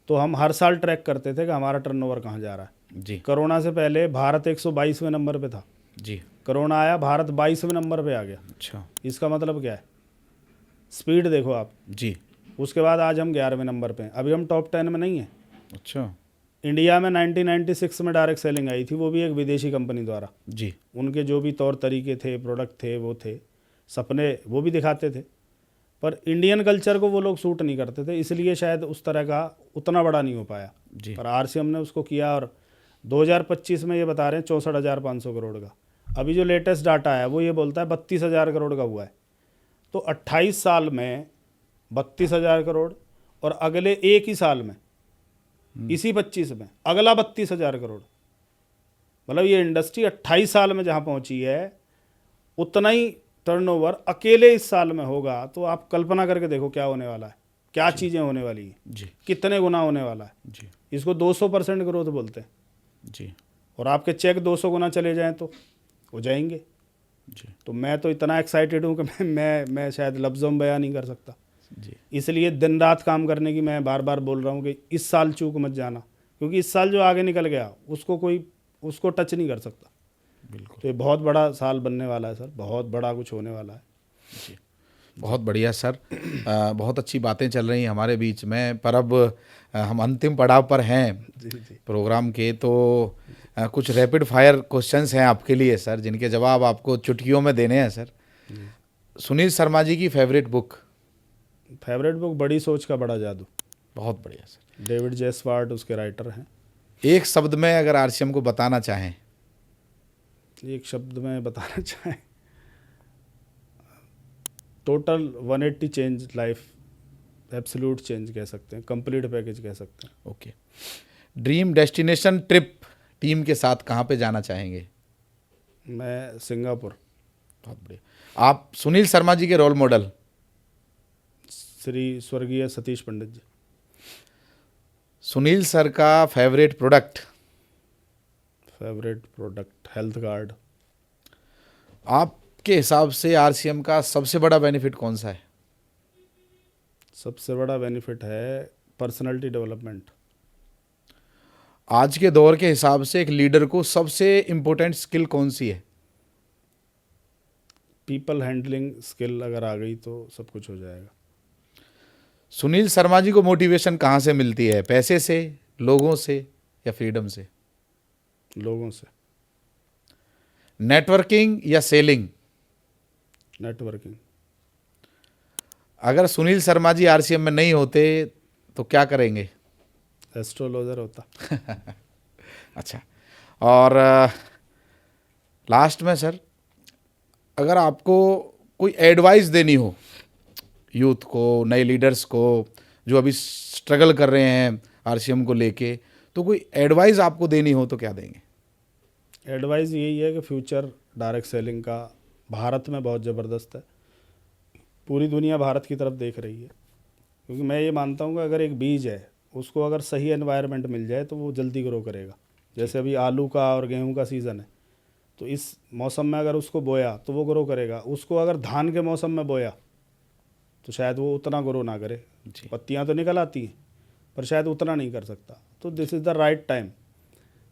तो हम हर साल ट्रैक करते थे कि हमारा टर्नओवर कहाँ जा रहा है। जी कोरोना से पहले भारत 122वें नंबर पे था, जी कोरोना आया, भारत 22वें नंबर पे आ गया। अच्छा इसका मतलब क्या है, स्पीड देखो आप। जी उसके बाद आज हम 11वें नंबर पे हैं, अभी हम टॉप 10 में नहीं हैं। अच्छा इंडिया में 1996 में डायरेक्ट सेलिंग आई थी, वो भी एक विदेशी कंपनी द्वारा। जी उनके जो भी तौर तरीके थे, प्रोडक्ट थे, वो थे, सपने वो भी दिखाते थे, पर इंडियन कल्चर को वो लोग सूट नहीं करते थे, इसलिए शायद उस तरह का उतना बड़ा नहीं हो पाया। जी पर आरसीएम ने उसको किया, और 2025 में ये बता रहे हैं 64,500 करोड़ का। अभी जो लेटेस्ट डाटा है वो ये बोलता है 32,000 करोड़ का हुआ है। तो 28 साल में 32,000 करोड़, और अगले एक ही साल में, इसी 25 में अगला 32,000 करोड़। मतलब ये इंडस्ट्री 28 साल में जहाँ पहुँची है, उतना ही टर्नओवर अकेले इस साल में होगा। तो आप कल्पना करके देखो क्या होने वाला है, क्या चीज़ें होने वाली हैं, जी कितने गुना होने वाला है। जी इसको 200% ग्रोथ बोलते हैं। जी और आपके चेक 200 गुना चले जाएं तो हो जाएंगे। जी तो मैं तो इतना एक्साइटेड हूँ कि मैं शायद लफ्ज़ों में बयान नहीं कर सकता। जी इसलिए दिन रात काम करने की मैं बार बार बोल रहा हूँ कि इस साल चूक मत जाना, क्योंकि इस साल जो आगे निकल गया उसको टच नहीं कर सकता। बिल्कुल तो ये बहुत बड़ा साल बनने वाला है सर, बहुत बड़ा कुछ होने वाला है। जी बहुत बढ़िया सर। बहुत अच्छी बातें चल रही हैं हमारे बीच में, पर अब हम अंतिम पड़ाव पर हैं जी जी प्रोग्राम के। तो कुछ रैपिड फायर क्वेश्चंस हैं आपके लिए सर, जिनके जवाब आपको चुटकियों में देने हैं सर। सुनील शर्मा जी की फेवरेट बुक? फेवरेट बुक बड़ी सोच का बड़ा जादू। बहुत बढ़िया सर। डेविड जे स्वार्ट उसके राइटर हैं। एक शब्द में अगर आरसीएम को बताना चाहें? एक शब्द में बताना चाहें, total 180 change life, absolute change कह सकते हैं, कंप्लीट पैकेज कह सकते हैं। Okay. Dream destination trip team के साथ कहाँ पे जाना चाहेंगे? मैं सिंगापुर। बहुत बढ़िया। आप सुनील शर्मा जी के रोल मॉडल? श्री स्वर्गीय सतीश पंडित जी। सुनील सर का favourite product? Favourite product health card. आपके हिसाब से आरसीएम का सबसे बड़ा बेनिफिट कौन सा है? सबसे बड़ा बेनिफिट है पर्सनालिटी डेवलपमेंट। आज के दौर के हिसाब से एक लीडर को सबसे इम्पोर्टेंट स्किल कौन सी है? पीपल हैंडलिंग स्किल अगर आ गई तो सब कुछ हो जाएगा। सुनील शर्मा जी को मोटिवेशन कहाँ से मिलती है? पैसे से, लोगों से, या फ्रीडम से? लोगों से। नेटवर्किंग या सेलिंग? नेटवर्किंग। अगर सुनील शर्मा जी आरसीएम में नहीं होते तो क्या करेंगे? एस्ट्रोलॉजर होता। अच्छा, और लास्ट में सर, अगर आपको कोई एडवाइस देनी हो यूथ को, नए लीडर्स को जो अभी स्ट्रगल कर रहे हैं आरसीएम को लेके, तो कोई एडवाइस आपको देनी हो तो क्या देंगे? एडवाइस यही है कि फ्यूचर डायरेक्ट सेलिंग का भारत में बहुत ज़बरदस्त है। पूरी दुनिया भारत की तरफ देख रही है, क्योंकि मैं ये मानता हूँ कि अगर एक बीज है उसको अगर सही एनवायरनमेंट मिल जाए तो वो जल्दी ग्रो करेगा। जैसे अभी आलू का और गेहूं का सीज़न है, तो इस मौसम में अगर उसको बोया तो वो ग्रो करेगा। उसको अगर धान के मौसम में बोया तो शायद वो उतना ग्रो ना करे। पत्तियाँ तो निकल आती हैं पर शायद उतना नहीं कर सकता। तो this is the right time.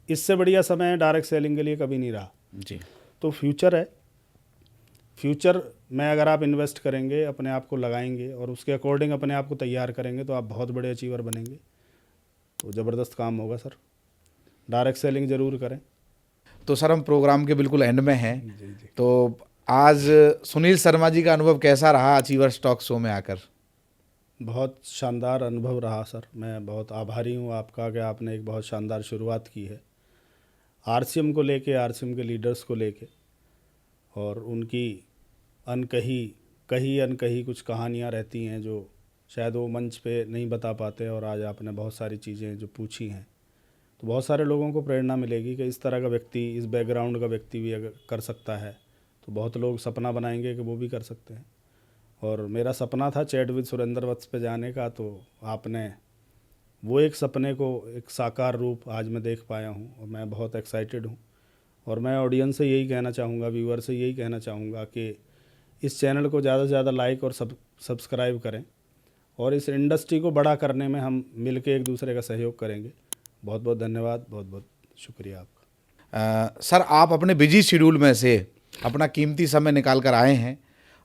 इससे बढ़िया समय डायरेक्ट सेलिंग के लिए कभी नहीं रहा जी। तो फ्यूचर है। फ्यूचर में अगर आप इन्वेस्ट करेंगे, अपने आप को लगाएंगे और उसके अकॉर्डिंग अपने आप को तैयार करेंगे तो आप बहुत बड़े अचीवर बनेंगे। तो ज़बरदस्त काम होगा सर। डायरेक्ट सेलिंग ज़रूर करें। तो सर हम प्रोग्राम के बिल्कुल एंड में हैं, जी जी। तो आज सुनील शर्मा जी का अनुभव कैसा रहा अचीवर्स टॉक शो में आकर? बहुत शानदार अनुभव रहा सर। मैं बहुत आभारी हूँ आपका कि आपने एक बहुत शानदार शुरुआत की है आरसीएम को लेके, आरसीएम के लीडर्स को लेके, और उनकी अनकही कुछ कहानियाँ रहती हैं जो शायद वो मंच पे नहीं बता पाते। और आज आपने बहुत सारी चीज़ें जो पूछी हैं तो बहुत सारे लोगों को प्रेरणा मिलेगी कि इस तरह का व्यक्ति, इस बैकग्राउंड का व्यक्ति भी अगर कर सकता है तो बहुत लोग सपना बनाएंगे कि वो भी कर सकते हैं। और मेरा सपना था चैट विद सुरेंद्र वत्स पे जाने का, तो आपने वो एक सपने को एक साकार रूप आज मैं देख पाया हूँ और मैं बहुत एक्साइटेड हूँ। और मैं ऑडियंस से यही कहना चाहूँगा, व्यूअर से यही कहना चाहूँगा कि इस चैनल को ज़्यादा से ज़्यादा लाइक और सब्सक्राइब करें और इस इंडस्ट्री को बड़ा करने में हम मिलके एक दूसरे का सहयोग करेंगे। बहुत बहुत धन्यवाद, बहुत बहुत शुक्रिया आपका। सर आप अपने बिजी शेड्यूल में से अपना कीमती समय निकाल कर आए हैं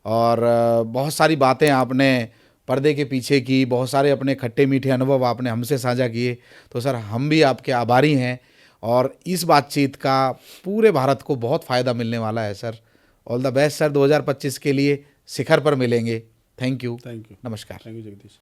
और बहुत सारी बातें आपने पर्दे के पीछे की, बहुत सारे अपने खट्टे मीठे अनुभव आपने हमसे साझा किए। तो सर हम भी आपके आभारी हैं और इस बातचीत का पूरे भारत को बहुत फ़ायदा मिलने वाला है सर। All the best sir. 2025 के लिए शिखर पर मिलेंगे। Thank you. Thank you. नमस्कार। Thank you Jagdish.